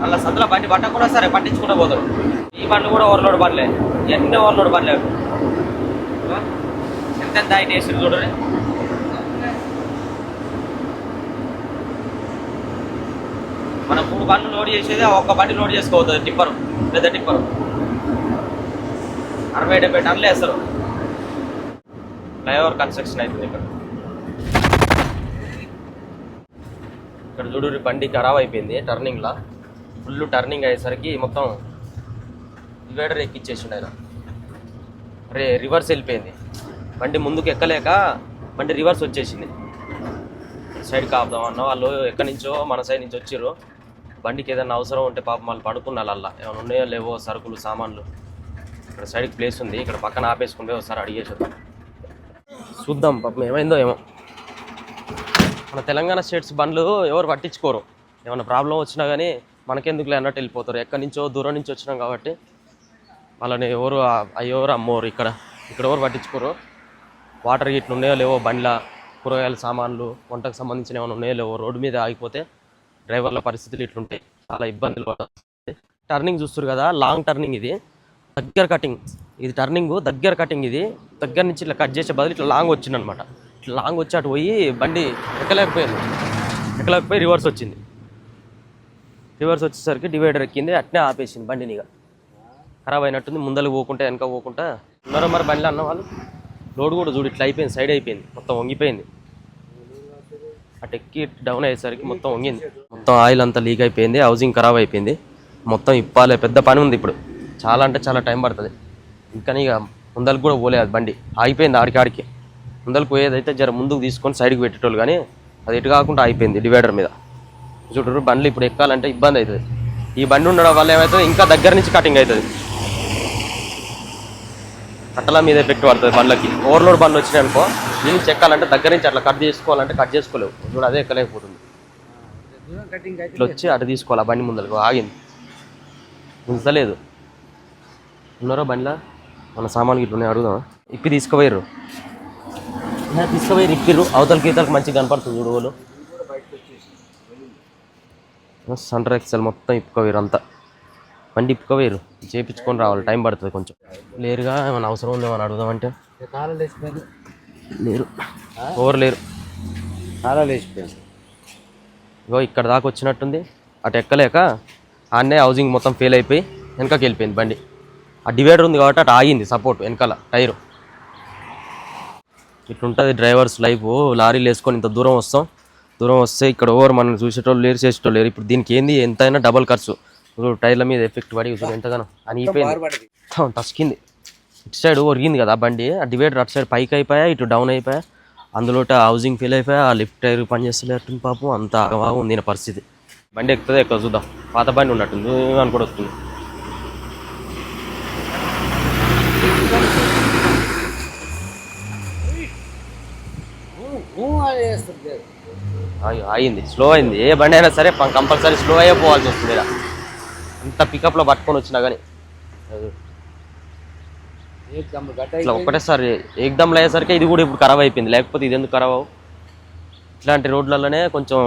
అలా సందులో బండి పట్టకుండా సరే పట్టించుకుంటూ పోతారు. ఈ బండ్లు కూడా ఓవర్లోడ్ బండ్లే, ఎన్ని ఓవర్లోడ్ బండ్లే. ఎంత హైట్ వేసి చూడరు. మనం 3 బండ్లు లోడ్ చేసేది ఒక్క బండి లోడ్ చేసుకోవద్దు. టిప్పరు, పెద్ద టిప్పరు 60-70 టన్నులు వేస్తారు. ఫ్లైఓవర్ కన్స్ట్రక్షన్ అవుతుంది ఇక్కడ. ఇక్కడ చూడు బండి ఖరాబ్ అయిపోయింది టర్నింగ్లో. ఫుల్ టర్నింగ్ అయ్యేసరికి మొత్తం డివైడర్ ఎక్కిచ్చేసిండు ఆయన. రివర్స్ వెళ్ళిపోయింది బండి, ముందుకు ఎక్కలేక బండి రివర్స్ వచ్చేసింది. సైడ్ కాపుదాం అన్న వాళ్ళు ఎక్కడి నుంచో మన సైడ్ నుంచి వచ్చిర్రు. బండికి ఏదైనా అవసరం ఉంటే పాపం వాళ్ళు పడుకున్నారు. అలా ఏమైనా ఉన్నాయో లేవో సరుకులు సామాన్లు. ఇక్కడ సైడ్కి ప్లేస్ ఉంది, ఇక్కడ పక్కన ఆపేసుకుంటే ఒకసారి అడిగేసారు. చూద్దాం పాపం ఏమైందో ఏమో. మన తెలంగాణ స్టేట్స్ బండ్లు ఎవరు పట్టించుకోరు. ఏమైనా ప్రాబ్లం వచ్చినా కానీ మనకెందుకులే అన్నట్టు వెళ్ళిపోతారు. ఎక్కడి నుంచో దూరం నుంచి వచ్చినాం కాబట్టి వాళ్ళని ఎవరు అయ్యోరు అమ్మోరు. ఇక్కడ ఎవరు పట్టించుకోరు. వాటర్ గిట్లు ఉన్నాయో లేవో బండ్ల, కూరగాయల సామాన్లు, వంటకు సంబంధించిన ఏమైనా ఉన్నాయో లేవో రోడ్డు మీద ఆగిపోతే డ్రైవర్ల పరిస్థితులు ఇట్లుంటాయి, చాలా ఇబ్బందులు పడుతుంది. టర్నింగ్ చూస్తారు కదా, లాంగ్ టర్నింగ్ ఇది, దగ్గర కటింగ్. ఇది టర్నింగ్ దగ్గర కటింగ్. ఇది దగ్గర నుంచి ఇట్లా కట్ చేసే బదులు ఇట్లా లాంగ్ వచ్చిందనమాట. ఇట్లా లాంగ్ వచ్చి అటు పోయి బండి ఎక్కలేకపోయి రివర్స్ వచ్చింది. రివర్స్ వచ్చేసరికి డివైడర్ ఎక్కింది, అట్నే ఆపేసింది బండిని. ఇక ఖరాబ్ అయినట్టుంది. ముందరకు పోకుంటే వెనక పోకుండా ఉన్నారో మరి బండ్లు అన్న వాళ్ళు. లోడ్ కూడా చూడు ఇట్లా అయిపోయింది, సైడ్ అయిపోయింది, మొత్తం వంగిపోయింది. అటు ఎక్కి డౌన్ అయ్యేసరికి మొత్తం వంగింది. మొత్తం ఆయిల్ అంతా లీక్ అయిపోయింది, హౌసింగ్ ఖరాబ్ అయిపోయింది. మొత్తం ఇప్పాలే, పెద్ద పని ఉంది ఇప్పుడు. చాలా అంటే చాలా టైం పడుతుంది. ఇంకా ఇక ముందరకు కూడా పోలేదు బండి, ఆగిపోయింది ఆడికి. ముందరకు పోయేదైతే జర ముందుకు తీసుకొని సైడ్కి పెట్టేటోళ్ళు, కానీ అది ఎటు కాకుండా ఆగిపోయింది డివైడర్ మీద. చూడరు బండ్లు ఇప్పుడు ఎక్కాలంటే ఇబ్బంది అవుతుంది. ఈ బండి ఉండడం వల్ల ఏమవుతుంది, ఇంకా దగ్గర నుంచి కటింగ్ అవుతుంది. కట్టల మీద ఎఫెక్ట్ పడుతుంది బండ్లకి. ఓవర్లోడ్ బండ్లు వచ్చినాయి అనుకో, దీన్ని చెక్కాలంటే దగ్గర నుంచి అట్లా కట్ చేసుకోవాలంటే కట్ చేసుకోలేవు. చూడు అదే ఎక్కలేకపోతుంది. ఇట్లా వచ్చి అటు తీసుకోవాలి. ఆ బండి ముందరకు ఆగింది, ఉంచలేదు. ఉన్నారో బండిలా మన సామాన్లు ఇట్లా ఉన్నాయి, అడుగుదాం. ఇప్పి తీసుకుపోయారు, ఇప్పిర్రు. అవతలకి ఇతలకి మంచిగా కనపడుతుంది చూడు. సెంటర్ ఎక్సెల్ మొత్తం ఇప్పుకోవేరు అంతా. బండి ఇప్పుకోవేరు, చేయించుకొని రావాలి, టైం పడుతుంది కొంచెం. లేరుగా ఏమైనా అవసరం ఉందో అని అడుగుదామంటే లేరు, ఎవరు లేరు. ఇగో ఇక్కడ దాకా వచ్చినట్టుంది. అటు ఎక్కలేక ఆడనే హౌసింగ్ మొత్తం ఫెయిల్ అయిపోయి వెనకకి వెళ్ళిపోయింది బండి. ఆ డివైడర్ ఉంది కాబట్టి అటు ఆగింది సపోర్ట్ వెనకాల టైరు. ఇట్లుంటుంది drivers life. లారీలు వేసుకొని ఇంత దూరం వస్తే ఇక్కడ ఓవర్ మనం చూసేటోళ్ళు లేరు, చేసేటోళ్ళు లేరు. ఇప్పుడు దీనికి ఏంది ఎంతైనా డబల్ ఖర్చు. టైర్ల మీద ఎఫెక్ట్ పడి ఎంతగానో అని అయిపోయింది, తస్కింది. ఇటు సైడ్ ఒరిగింది కదా బండి. ఆ డివైడర్ అటు సైడ్ పైకి అయిపోయా, ఇటు డౌన్ అయిపోయా. అందులో హౌసింగ్ ఫెయిల్ అయిపోయా. ఆ లిఫ్ట్ టైర్ పనిచేస్తలేట్టుంది పాపం. అంత బాగా ఉంది నా పరిస్థితి. బండి ఎక్కుతుంది ఎక్కువ చూద్దాం. పాత బండి ఉన్నట్టుంది అని కూడా వస్తుంది. అయింది, స్లో అయింది. ఏ బండి అయినా సరే కంపల్సరీ స్లో అయ్యే పోవాల్సి వస్తుంది. ఇలా ఇంత పికప్లో పట్టుకొని వచ్చినా కానీ ఇట్లా ఒకటేసారి ఏకదమ్లో అయ్యేసరికి ఇది కూడా ఇప్పుడు ఖరాబ్ అయిపోయింది. లేకపోతే ఇది ఎందుకు ఖరాబ్ అవ్వు? ఇట్లాంటి రోడ్లలోనే కొంచెం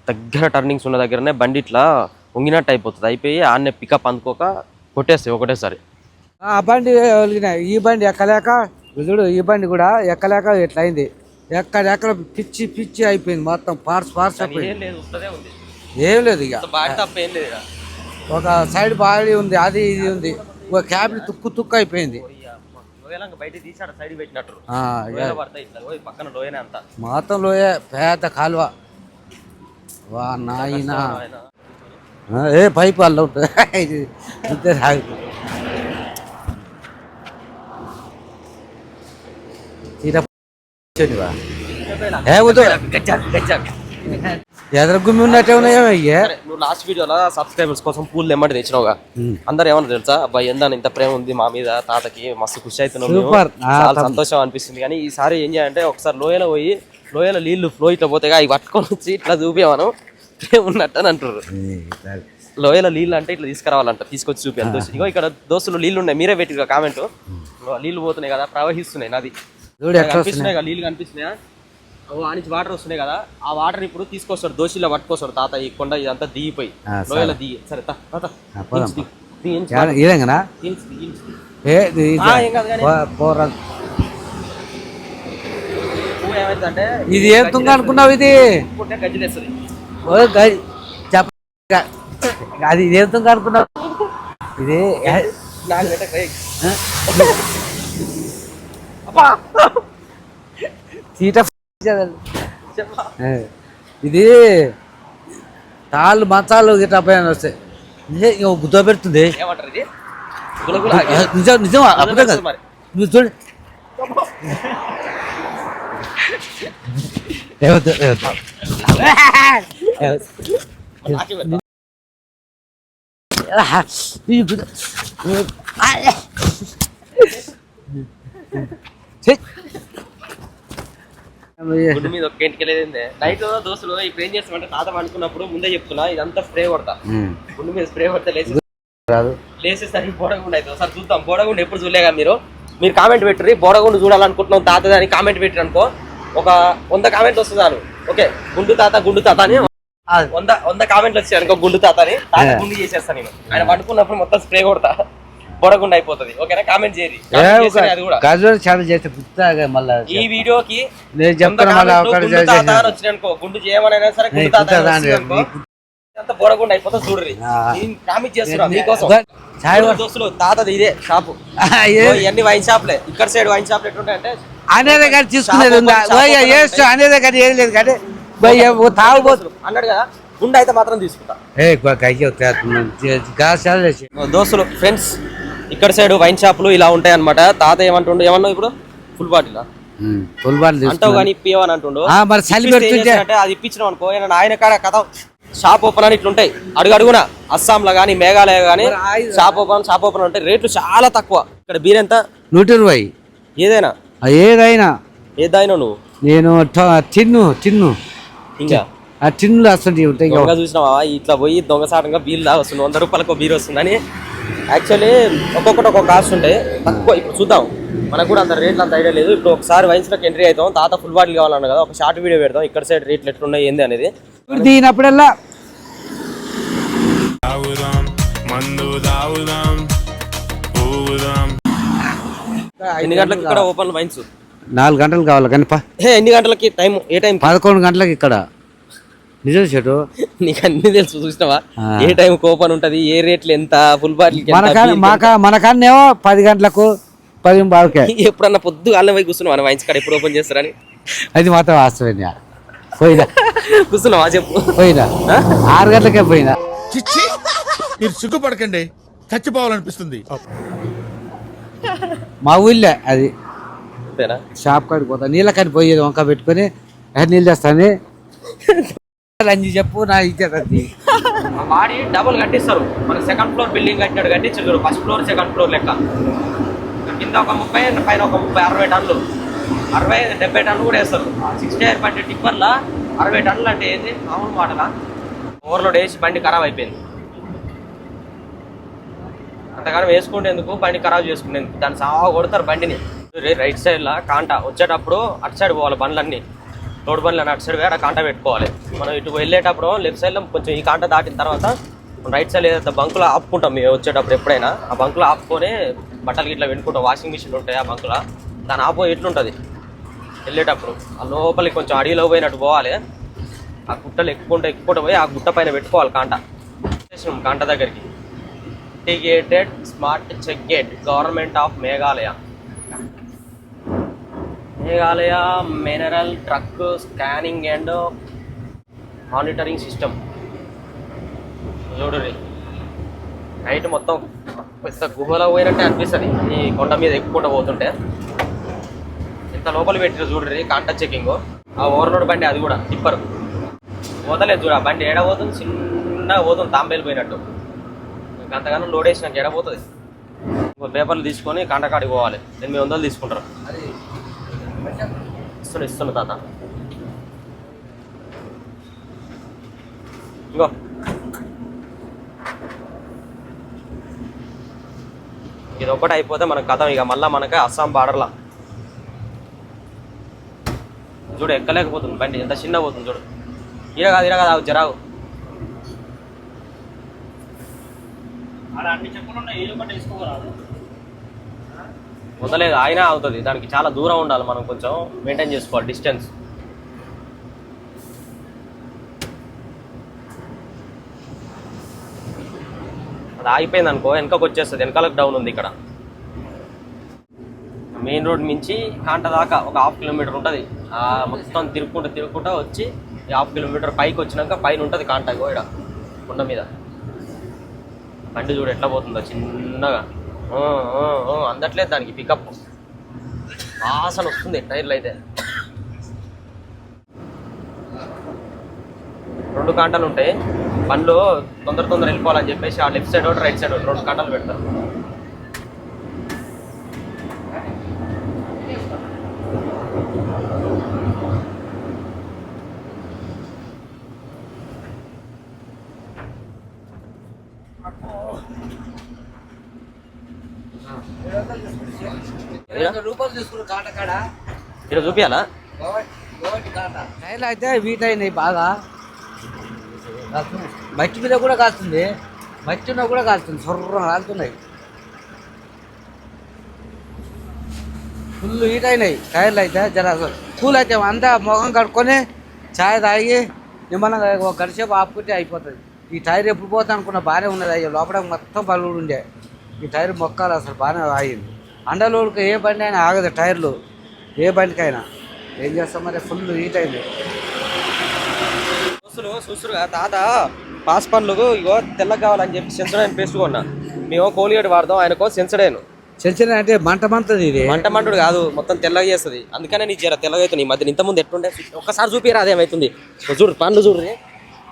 దగ్గర టర్నింగ్స్ ఉన్న దగ్గరనే బండి ఇట్లా వంగినట్టు అయిపోతుంది. అయిపోయి ఆడనే పికప్ అందుకోక కొట్టేస్తాయి ఒకటేసారి. ఆ బండి ఈ బండి ఎక్కలేక చూడు, ఈ బండి కూడా ఎక్కలేక ఇట్లా అయింది. ఎక్కడెక్కడ పిచ్చి అయిపోయింది మొత్తం. పార్ట్స్ అయిపోయింది. ఏం లేదు ఇక, ఒక సైడ్ బాడీ ఉంది, అది ఇది ఉంది. ఒక క్యాబిన్ తుక్కు అయిపోయింది మొత్తం. లోయే పెద్ద కాలువ. వా నాయనా, ఏ పైపు అల్ల ఉంటుంది. ఎదురు గుమ్మి ఉన్నట్టే ఉన్నాయా? నువ్వు లాస్ట్ వీడియోలో సబ్స్క్రైబర్స్ కోసం పూలు ఎమ్మటి తెచ్చినావుగా. అందరు ఏమన్నా తెలుసా, అబ్బాయి ఎంత ఇంత ప్రేమ ఉంది మా మీద, తాతకి మస్తు ఖుషి అవుతున్నావు, చాలా సంతోషం అనిపిస్తుంది. కానీ ఈసారి ఏం చేయాలంటే ఒకసారి లోయలో పోయి, లోయలో నీళ్లు ఫ్లో ఇట్లా పోతే అవి పట్టుకొని వచ్చి ఇట్లా చూపించాను ప్రేమ ఉన్నట్టు అని అంటారు. లోయలో నీళ్ళు అంటే ఇట్లా తీసుకురావాలంట, తీసుకొచ్చి చూపి. ఇగో ఇక్కడ దోస్తులు నీళ్ళు ఉన్నాయి, మీరే పెట్టిగా కామెంట్. నీళ్ళు పోతున్నాయి కదా, ప్రవహిస్తున్నాయి, నది కనిపిస్తున్నాయి కదా, నీళ్ళు కనిపిస్తున్నాయా? ఆ నుంచి వాటర్ వస్తున్నాయి కదా, ఆ వాటర్ ఇప్పుడు తీసుకొస్తాడు, దోషిలో పట్టుకొస్తాడు తాత. ఈ కొండ ఇదంతా దిగిపోయి లోయలో దిగి. సరే ఏమైందంటే ఇది ఏం తుంగ అనుకున్నావు? ఇది గజ్జిలేస్తుంది. అది ఏం తుంగ అనుకున్నావు? ఇది సీట ఇది తాళ్ళు మంచాలు గిట్లా పైన వస్తాయి. గుద్ద పెడుతుంది. నిజం అప్పుడే కదా నువ్వు చూడు. గుడ్డు మీద ఒక్క ఇంటికి వెళ్ళేది. నైట్ దోస్తులు ఇప్పుడు ఏం చేస్తామంటే తాత అనుకున్నప్పుడు ముందే చెప్తున్నా, ఇదంతా స్ప్రే కొడతా. గుండు మీద స్ప్రే కొడితే లేసేసరికి బోడగుండు అవుతుంది. ఒకసారి చూద్దాం. బోడగుండు ఎప్పుడు చూడలేగా మీరు కామెంట్ పెట్టరు. బోడగుండు చూడాలనుకుంటున్నాం తాత అని కామెంట్ పెట్టారు అనుకో, ఒక 100 కామెంట్లు వస్తుంది చాలు. ఓకే, గుండు తాత అని 100 కామెంట్లు వచ్చాయి అనుకో, గుండు తాత అని తాత గుండు చేసేస్తాను నేను. ఆయన పట్టుకున్నప్పుడు మొత్తం స్ప్రే కొడతా, బోడగుండు అయిపోతుంది. ఓకేనా? కామెంట్ చేయండి. ఈ వీడియోకి వచ్చినానుకో, గుండు చేయమనైనా సరే గుండు తాత బోడగుండు అయిపోతుంది. చూడరి, కామెంట్ చేస్తున్నా మీకోసం. దోస్తులు తాతది ఇదే షాపు. ఇవన్నీ వైన్ షాప్లే. ఇక్కడ సైడ్ వైన్ షాప్లు ఎట్లుంటాయంటే అనేది కానీ తీసుకునేది అనేది కానీ ఏం లేదు కానీ తాగుబోతు అన్నాడు కదా, గుండు అయితే మాత్రం తీసుకుంటా. దోస్తులు ఫ్రెండ్స్, ఇక్కడ సైడ్ వైన్ షాపులు ఇలా ఉంటాయి అనమాట. తాత ఏమంటుండు, ఏమన్నావు ఇప్పుడు? ఫుల్ బాటిల్ అంటావు కానీ ఇప్పియమని అంటుండు. అది ఇప్పించినావు అనుకో, ఆయన కాడ కథ షాప్ ఓపెన్ అని ఇట్లుంటాయి అడుగున. అస్సాంలో కానీ మేఘాలయ కానీ షాప్ ఓపెన్ ఉంటాయి. రేట్లు చాలా తక్కువ. ఇక్కడ బీర్ ఎంత? 120. ఏదైనా ఏదైనా ఏదైనా నువ్వు నేను టిన్ను ఇంకా ఆ టిన్నులు వస్తుంటాయి ఉంటాయి దొంగ చూసినావా? ఇట్లా పోయి దొంగసాటంగా బీర్ లా వస్తుంది. 100 రూపాయలకు బీర్ వస్తుందని. యాక్చువల్లీ ఒక్కొక్కటి ఒక్కొక్క కాస్ట్ ఉంటాయి. తక్కువ ఇప్పుడు చూద్దాం, మనకు కూడా అంత రేట్లు అంత ఐడియా లేదు. ఇప్పుడు ఒకసారి వైన్స్లోకి ఎంట్రీ అవుతాం. తాత ఫుల్ బాటిల్ కావాలన్నా కదా, ఒక షార్ట్ వీడియో పెడతాం ఇక్కడ సైడ్ రేట్లు ఎట్లున్నాయి ఏంది అనేది. దీనప్పుడల్లా ఎన్ని గంటలకు ఇక్కడ ఓపెన్ వైన్స్? 4 గంటలు కావాలి కానీ ఎన్ని గంటలకి టైం? ఏ టైం? 11 గంటలకు ఇక్కడ. నిజం చెట్టు నీకు అన్ని తెలుసు, చూసినావా? ఏ టైం ఓపెన్ ఉంటది, ఏ రేట్లు ఎంత, ఫుల్ బాటిల్ మనకన్నేమో 10 గంటలకు 10 బావుకే. ఎప్పుడన్నా పొద్దుగాలనే పోయి కూర్చున్నావా వైన్స్ కాడ ఎప్పుడు ఓపెన్ చేస్తారని? అది మాత్రం వాస్తవం. పోయినా కూర్చున్నావా చెప్పు? పోయినా 6 గంటలకే పోయినా. చిచ్చి, మీరు సిగ్గుపడకండి, చచ్చిపోవాలనిపిస్తుంది. మా ఊళ్ళే అది అంతేనా? షాప్ కాడికి పోతా, నీళ్ళ కాడికి పోయేది వంక పెట్టుకొని నీళ్ళు తెస్తాను అని చెప్పు. నా ఇచ్చేది వాడి డబుల్ కట్టిస్తారు. మనకి సెకండ్ ఫ్లోర్ బిల్డింగ్ కట్టినాడు, కట్టించారు. ఫస్ట్ ఫ్లోర్ సెకండ్ ఫ్లోర్ లెక్క. కింద ఒక 30, పైన ఒక 30, 60 టన్నులు, 60, 70 టన్నులు కూడా వేస్తారు. 6 టైర్ బండి టిప్పర్లా 60 టన్నులు అంటే ఏంది మామూలు మాటలా? ఓవర్లోడ్ వేసి బండి ఖరాబ్ అయిపోయింది. అంతగానం వేసుకుంటేందుకు, బండి ఖరాబ్ చేసుకునేందుకు. దాన్ని సాగా కొడతారు బండిని. రైట్ సైడ్లో కాంట వచ్చేటప్పుడు అటు సైడ్ పోవాలి బండ్లన్నీ. రోడ్ బండ్లు అటు సైడ్ పోయి కాంట పెట్టుకోవాలి. మనం ఇటు వెళ్ళేటప్పుడు లెఫ్ట్ సైడ్లో కొంచెం ఈ కాంట దాటిన తర్వాత రైట్ సైడ్ ఏదైతే బంకులో ఆపుకుంటాం మేము వచ్చేటప్పుడు ఎప్పుడైనా, ఆ బంకులో ఆపుకొని బట్టలు ఇట్లా వెనుకుంటాం. వాషింగ్ మిషన్ ఉంటాయి ఆ బంకులో, దాని ఆపో ఎట్లుంటుంది వెళ్ళేటప్పుడు. ఆ లోపలికి కొంచెం అడవిలో పోయినట్టు పోవాలి. ఆ గుట్టలు ఎక్కుకుంటూ పోయి ఆ గుట్ట పైన పెట్టుకోవాలి కాంట. చేసినాం కాంట దగ్గరికి. Integrated smart check gate, government of Meghalaya. Meghalaya mineral truck scanning and monitoring system. చూడండి, నైట్ మొత్తం పెద్ద గుహలో పోయినట్టే అనిపిస్తుంది ఈ కొండ మీద ఎక్కుకుంటూ పోతుంటే. ఇంత లోపల పెట్టిన చూడండి కాంటా చెకింగ్. ఆ ఓవర్లోడ్ బండి అది కూడా టిప్పర్ పోతలేదు చూడ. బండి ఏడ పోతుంది, చిన్నగా పోతుంది తాంబేలు పోయినట్టు. అంతగానో లోడ్ వేసినాక ఏడ పోతుంది. ఇంకో పేపర్లు తీసుకొని కాంటకాడికి పోవాలి. 800 తీసుకుంటారు. ఇస్తున్నా తాత. ఇంకో ఇది ఒక్కటి అయిపోతే మనకు కథం. ఇక మళ్ళీ మనకి అస్సాం బార్డర్లా చూడు ఎక్కలేకపోతుంది బండి, ఎంత చిన్న పోతుంది చూడు. ఈడ కాదు జరావు. వదలేదు, అయినా అవుతుంది. దానికి చాలా దూరం ఉండాలి, మనం కొంచెం మెయింటైన్ చేసుకోవాలి డిస్టెన్స్. అది ఆగిపోయింది అనుకో వెనకకు వచ్చేస్తుంది. వెనకాలకు డౌన్ ఉంది ఇక్కడ. మెయిన్ రోడ్ నుంచి కాంట దాకా ఒక 1/2 కిలోమీటర్ ఉంటుంది. మొత్తం తిరుగుకుంటూ వచ్చి 1/2 కిలోమీటర్ పైకి వచ్చినాక పైన ఉంటుంది కాంట. ఇక్కడ కొండ మీద బండి చూడు ఎట్లా పోతుందో చిన్నగా. అందట్లేదు దానికి పికప్. వాసన వస్తుంది టైర్లు అయితే. 2 కాంటలు ఉంటాయి. బండ్లు తొందర వెళ్ళిపోవాలని చెప్పేసి ఆ లెఫ్ట్ సైడ్ ఒకటి రైట్ సైడ్ ఒకటి 2 కాంటలు పెడతారు. ఇక్కడ చూపించాలా? టైర్లు అయితే వీట్ అయినాయి బాగా. మట్టి మీద కూడా కాస్తుంది, మట్టి ఉన్న కూడా కాస్తుంది. సొర్ర కాలుతున్నాయి, ఫుల్ హీట్ అయినాయి టైర్లు అయితే. జర కూల్ అయితే అంతా మొఖం కడుక్కొని ఛాయ్ తాగి నిమ్మలంగా ఒక గంటసేపు ఆపుకుంటే అయిపోతుంది. ఈ టైర్ ఎప్పుడు పోతా అనుకున్నా బాగానే ఉన్నది. అయ్యో లోపల మొత్తం పలుగుడు ఉండే. ఈ టైర్ మొక్కాలి అసలు బాగానే ఆగింది. అండలోడికి ఏ బండి అయినా ఆగదు టైర్లు, ఏ బండికైనా. ఏం చేస్తాం మరి, ఫుల్ హీట్ అయింది. చూస్తురుగా తాత పాస్ పనులు ఇగో తెల్లగా కావాలని చెప్పి సెన్సడైన్ పేస్ట్ కొన్నా. మేము కోలిగేట్ వాడదాం, ఆయనకో సెన్సడైన్. సెన్సడైన్ అంటే మంటది, ఇది మంటడు కాదు, మొత్తం తెల్లగా చేస్తుంది. అందుకనే నీ జర తెల్లగా అవుతుంది. ఈ మధ్య ఇంతకుముందు ఎట్లుండే ఒక్కసారి చూపిరా అదేమవుతుంది. చూడు పండ్లు చూడు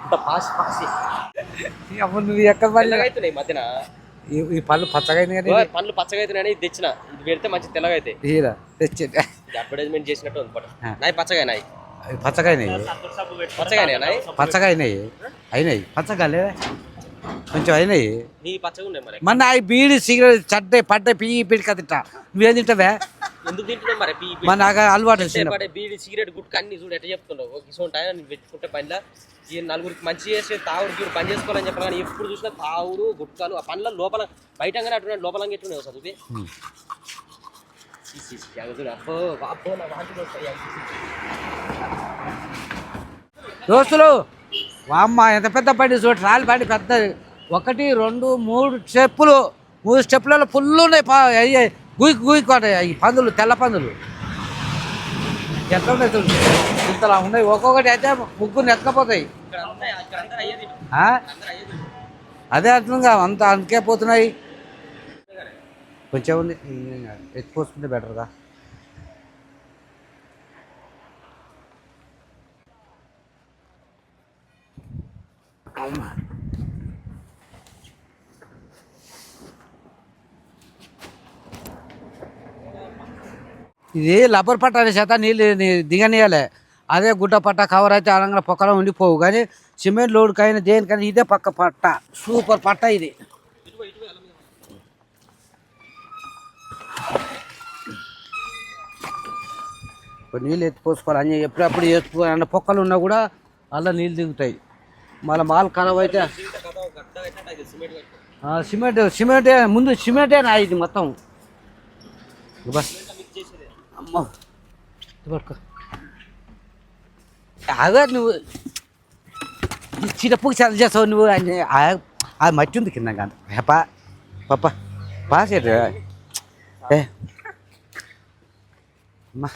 ఇంత పాసి నువ్వు ఎక్కడ తెల్లగా అవుతున్నాయి ఈ మధ్యన. ఈ పళ్ళు పచ్చగా అయింది కానీ పండ్లు పచ్చగా అయితే ఇది తెచ్చిన ఇది పెడితే మంచి తెల్లగా అయితే తీరా తెచ్చి అడ్వర్టైజ్మెంట్ చేసినట్టు ఉంది పట్టు. నాయి పచ్చగా నాయి పచ్చగా అయినాయి పచ్చగా నాయి పచ్చగా అయినాయి అయినాయి పచ్చగా లేదా కొంచెం అయినాయి నీ పచ్చగా ఉన్నాయి మరి మొన్న అవి బీడి సిగరెట్ చట్టే పట్టే పీయి పీడి తింటా నువ్వేం తింటావే ఎందుకు తింటున్నావు మరి పీ మన నాకు అలవాటు వచ్చింది. పడే బీడి సిగరెట్ గుట్టు అన్ని చూడు ఎట్లా చెప్తున్నావు ఒక ఇసుంటాయి నేను పెట్టుకుంటే పనిలా ఈ నలుగురికి మంచి చేసి తాగుడు పని చేసుకోవాలని చెప్పాలి కానీ ఎప్పుడు చూసినా తాగుడు గుట్కాలు ఆ పనుల లోపల బయటంగానే అటు లోపల ఎట్టున్నావు చదివి దోస్తులు అమ్మ ఎంత పెద్ద బండి చూడు ట్రాలీ బండి పెద్దది 1 2 3 స్టెప్పులు 3 స్టెప్పులలో ఫుల్ ఉన్నాయి అయ్యాయి గుయ్యి గుయ్యికోటాయి ఈ పందులు తెల్ల పందులు ఎట్లా ఉన్నాయి చూడు ఇంతలా ఉన్నాయి ఒక్కొక్కటి అయితే ముగ్గురు ఎత్తకపోతాయి అదే అర్థంగా అంత అందుకే పోతున్నాయి కొంచెం ఉంది ఎత్తుకోసుకుంటే బెటర్గా ఇది లబ్బర్ పట్ట అనే చేత నీళ్ళు దిగనీయాలి అదే గుడ్డ పట్ట కవర్ అయితే అనగా పక్కన ఉండిపోవు కానీ సిమెంట్ లోడ్కైనా దేనికైనా ఇదే పక్క పట్ట సూపర్ పట్ట ఇది నీళ్ళు ఎత్తిపోసుకోవాలి అన్నీ ఎప్పుడప్పుడు ఎత్తుకోవాలి అన్న పొక్కలు ఉన్నా కూడా అలా నీళ్ళు దిగుతాయి మళ్ళీ మాల్ ఖరాబ్ అయితే సిమెంటే ముందు సిమెంటేనా ఇది మొత్తం బస్ అమ్మో పట్టుకో ఆగా నువ్వు చిన్నప్పుకు చదువు చేస్తావు నువ్వు అది మట్టి ఉంది కింద కాదు పాప పాసేట ఏ అమ్మా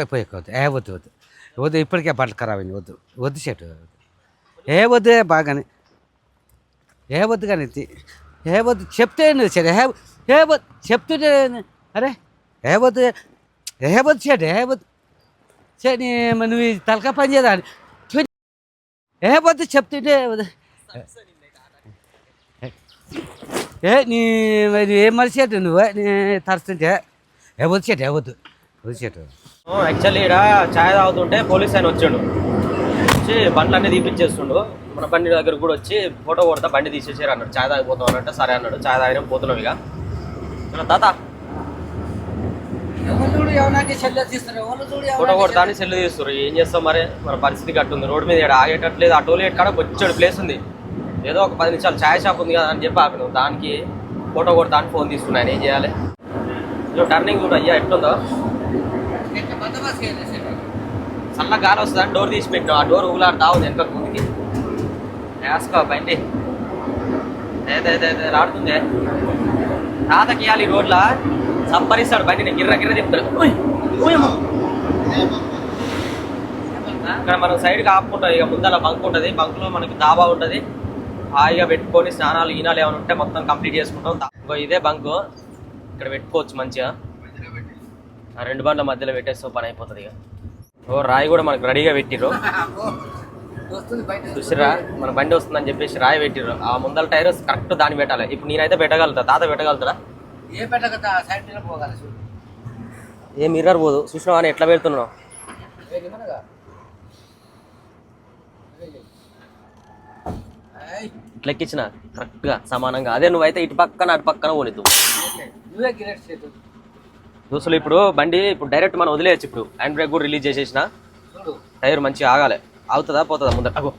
అయిపోయి వద్దు వద్దు వద్దు ఇప్పటికే బట్టలు ఖరాబ్ అయింది వద్దు వద్దు చెట్టు వద్దు బాగానే వద్దు కానీ వద్దు చెప్తే సరే వద్దు చెప్తుంటే అరే వద్దు వద్దు చెట్టు వద్దు సరే నువ్వు తలకా పని చేయదా వద్దు చెప్తుంటే నీ ఏం మనిషి చెట్టు నువ్వు తరుస్తుంటే వద్దు చెట్టు వద్దు చెట్టు యాక్చువల్లీ ఇక్కడ ఛాయ్ తాగుతుంటే పోలీస్ ఆయన వచ్చాడు వచ్చి బండ్లు అన్నీ తీపిచ్చేస్తుండు మన బండి దగ్గర కూడా వచ్చి ఫోటో కొడతా బండి తీసేసారు అన్నాడు ఛాయ్ తాగిపోతాం అన్నట్టు సరే అన్నాడు ఛాయ్ తాగినా పోతున్నాం ఇక తాత ఫోటో కొడతా అని సెల్లు తీస్తారు ఏం చేస్తాం మరి మన పరిస్థితి కట్టుంది రోడ్డు మీద ఆగేటట్లేదు ఆ టోలేట్ కాడ వచ్చాడు ప్లేస్ ఉంది ఏదో ఒక 10 నిమిషాలు ఛాయ్ షాప్ ఉంది కదా అని చెప్పి ఆపినావు దానికి ఫోటో కొడతా అని ఫోన్ తీసుకున్నాను ఏం చేయాలి టర్నింగ్ కూడా అయ్యా ఎట్లుందో చల్ల గాలి వస్తుందని డోర్ తీసి పెట్టాం ఆ డోర్ ఊలాడుతా ఉంది వెనక ముందుకి వేసుకో బండి రాడుతుంది తాతకి ఇవ్వాలి ఈ రోడ్ల సంపరిస్తాడు బండిని గిర్ర గిర్ర తిప్పుతాడు ఇక్కడ మనం సైడ్కి ఆపుకుంటాం ఇక ముందర బంక్ ఉంటుంది బంక్లో మనకి దాబా ఉంటుంది హాయిగా పెట్టుకొని స్నానాలు ఈనాలు ఏమైనా ఉంటే మొత్తం కంప్లీట్ చేసుకుంటాం ఇదే బంకు ఇక్కడ పెట్టుకోవచ్చు మంచిగా ఆ 2 బండ్ల మధ్యలో పెట్టేస్తే పని అయిపోతుంది ఇక రాయి కూడా మనకు రెడీగా పెట్టిర్రు చూసిరా మన బండి వస్తుందని చెప్పేసి రాయి పెట్టిర్రు ఆ ముందల టైర్ కరెక్ట్ దాన్ని పెట్టాలి ఇప్పుడు నేనైతే పెట్టగలుగుతా తాత పెట్టగలుగుతారా ఏ మిర్రర్ పోదు చూసినావా అని ఎట్లా పెడుతున్నావు ఇట్లా ఎక్కించిన కరెక్ట్గా సమానంగా అదే నువ్వైతే ఇటు పక్కన అటు పక్కన పోనిద్దు దోస్తులు ఇప్పుడు బండి ఇప్పుడు డైరెక్ట్ మనం వదిలేయచ్చు ఇప్పుడు హ్యాండ్ బ్రేక్ కూడా రిలీజ్ చేసేసిన టైర్ మంచిగా ఆగాలి ఆగుతుందా పోతుందా ముందర అగో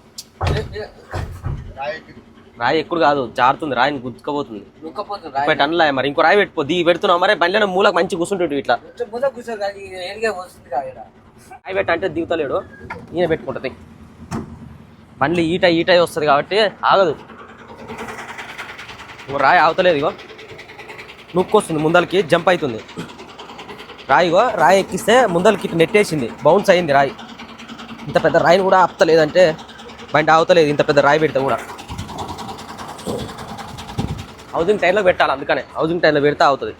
రాయి ఎక్కువ కాదు జారుతుంది రాయిని గుర్తుకపోతుంది 30 టన్నులు మరి ఇంకో రాయి పెట్టుకో దిగి పెడుతున్నావు మరి బండిలో మూలకు మంచి కూర్చుంటుంది ఇట్లా రాయి పెట్ట అంటే దిగుతలేడు ఈయన పెట్టుకుంటుంది బండ్లు ఈటాయి వస్తుంది కాబట్టి ఆగదు రాయి ఆగుతలేదు ఇగో నొక్కొస్తుంది ముందలకి జంప్ అవుతుంది రాయి ఎక్కిస్తే ముందలకి ఇటు నెట్టేసింది బౌన్స్ అయింది రాయి ఇంత పెద్ద రాయిని కూడా ఆపుతలేదంటే బండి ఆగుతలేదు ఇంత పెద్ద రాయి పెడితే కూడా హౌసింగ్ టైర్లో పెట్టాలి అందుకనే హౌసింగ్ టైర్లో పెడితే అవుతుంది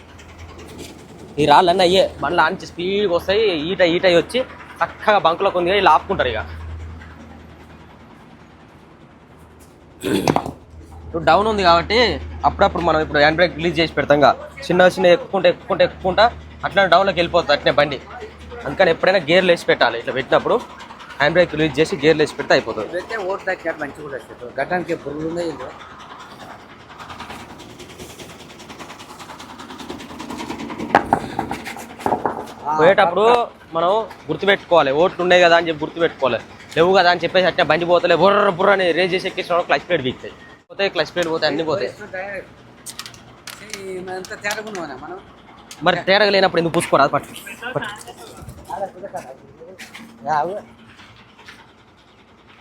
ఈ రాళ్ళన్నీ అయ్యే బండ్లు ఆనించి స్పీడ్గా వస్తాయి ఈటై వచ్చి చక్కగా బంకులోకి ఉంది ఇలా ఆపుకుంటారు ఇక. ఇప్పుడు డౌన్ ఉంది కాబట్టి అప్పుడప్పుడు మనం ఇప్పుడు హ్యాండ్ బ్రేక్ రిలీజ్ చేసి పెడతాం. చిన్న ఎక్కుకుంటా అట్లా డౌన్లోకి వెళ్ళిపోతుంది అట్నే బండి. అందుకని ఎప్పుడైనా గేర్లు వేసి పెట్టాలి. ఇట్లా పెట్టినప్పుడు హ్యాండ్ బ్రేక్ రిలీజ్ చేసి గేర్లు వేసి పెడితే అయిపోతుంది. ఓటు తగ్గాడు మంచిగా కూడా వస్తుంది. గడ్డానికి పురుగులు ఉన్నాయి. పోయేటప్పుడు మనం గుర్తుపెట్టుకోవాలి. ఓట్లు ఉన్నాయి కదా అని చెప్పి గుర్తుపెట్టుకోవాలి. లేవు కదా అని చెప్పేసి అట్టే బండి పోతలే బుర్ర బుర్ర అని రేజ్ చేసి ఎక్కించడం క్లచ్ ప్లేట్ వీక్తాయి. పోతాయి క్లచ్ ప్లేట్ పోతాయి, అన్ని పోతాయి. మరి తేరగా లేనప్పుడు ఎందుకు పూసుకోరాదు? పట్టు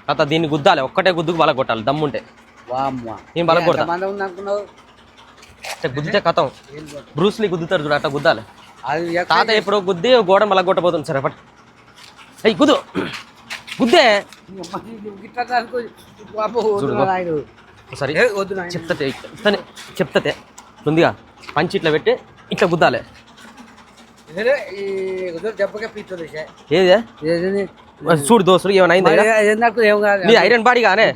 కథ దీన్ని గుద్దాలి. ఒక్కటే గుద్దుకు బల కొట్టాలి దమ్ముంటే. నేను బల కొడతా. గుద్దితే కథం. బ్రూస్లీ గుద్దుతారు చూడ అట్లా గుద్దాలి. తాత ఎప్పుడు గుద్ది గోడ మళ్ళా కొట్టబోతుంది. సరే పట్టు. అయ్యి గుద్దు గుద్దే సరే చెప్తే ముందుగా పంచి ఇట్లా పెట్టి ఇట్లా గుద్దాలి. ఏదే చూడు దోస్తులు ఏమైనా అయింది? ఐరన్ బాడీ గానే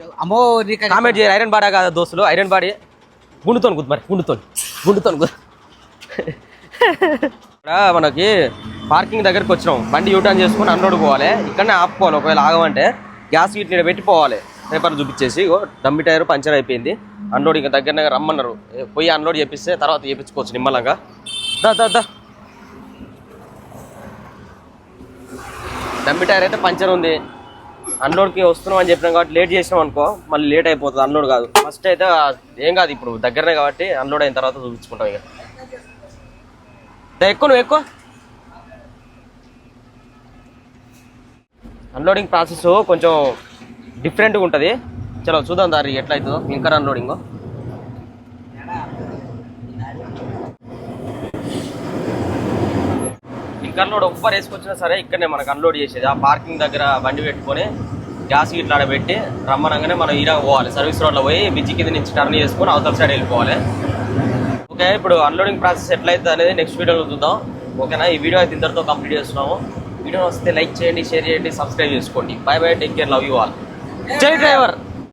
కామెంట్ చేయరు. ఐరన్ బాడీ కాదా దోస్తులు? ఐరన్ బాడీ గుండుతోని గుద్దు. మరి గుండుతోని గుద్దు. ఇక్కడ మనకి పార్కింగ్ దగ్గరికి వచ్చినాం. బండి యూటర్న్ చేసుకుని అన్లోడ్ పోవాలి. ఇక్కడనే ఆపుకోవాలి. ఒకవేళ ఆగమంటే గ్యాస్ ఇట్లా పెట్టి పోవాలి. పేపర్ చూపించేసి డమ్మి టైర్ పంచర్ అయిపోయింది. అన్లోడ్ ఇంకా దగ్గర రమ్మన్నారు. పోయి అన్లోడ్ చేపిస్తే తర్వాత చేపించుకోవచ్చు నిమ్మలంగా. దా డమ్మి టైర్ అయితే పంచర్ ఉంది. అన్లోడ్కి వస్తున్నాం అని చెప్పినాం కాబట్టి లేట్ చేసినాం అనుకో మళ్ళీ లేట్ అయిపోతుంది. అన్లోడ్ కాదు ఫస్ట్ అయితే ఏం కాదు. ఇప్పుడు దగ్గరనే కాబట్టి అన్లోడ్ అయిన తర్వాత చూపించుకుంటాం. ఇక నువ్వు ఎక్కువ అన్లోడింగ్ ప్రాసెస్ కొంచెం డిఫరెంట్గా ఉంటుంది. చలో చూద్దాం దారి ఎట్లా అవుతుందో. క్లింకర్ అన్లోడింగ్ క్లింకర్ లోడ్ ఒక్కరు వేసుకొచ్చినా సరే ఇక్కడనే మనకు అన్లోడ్ చేసేది. ఆ పార్కింగ్ దగ్గర బండి పెట్టుకొని గ్యాస్ ఇట్లా ఆడబెట్టి రమ్మనగానే మనం ఈరా పోవాలి. సర్వీస్ రోడ్లో పోయి బ్రిడ్జి కింద నుంచి టర్న్ చేసుకొని అవతల సైడ్ వెళ్ళిపోవాలి. ఓకే, ఇప్పుడు అన్లోడింగ్ ప్రాసెస్ ఎట్లయితే అనేది నెక్స్ట్ వీడియోలో చూద్దాం. ఓకేనా? ఈ వీడియో అయితే ఇంతటితో కంప్లీట్ చేస్తున్నాము. వీడియో వస్తే లైక్ చేయండి, షేర్ చేయండి, సబ్స్క్రైబ్ చేసుకోండి. By by, take care, love you all. జై డ్రైవర్.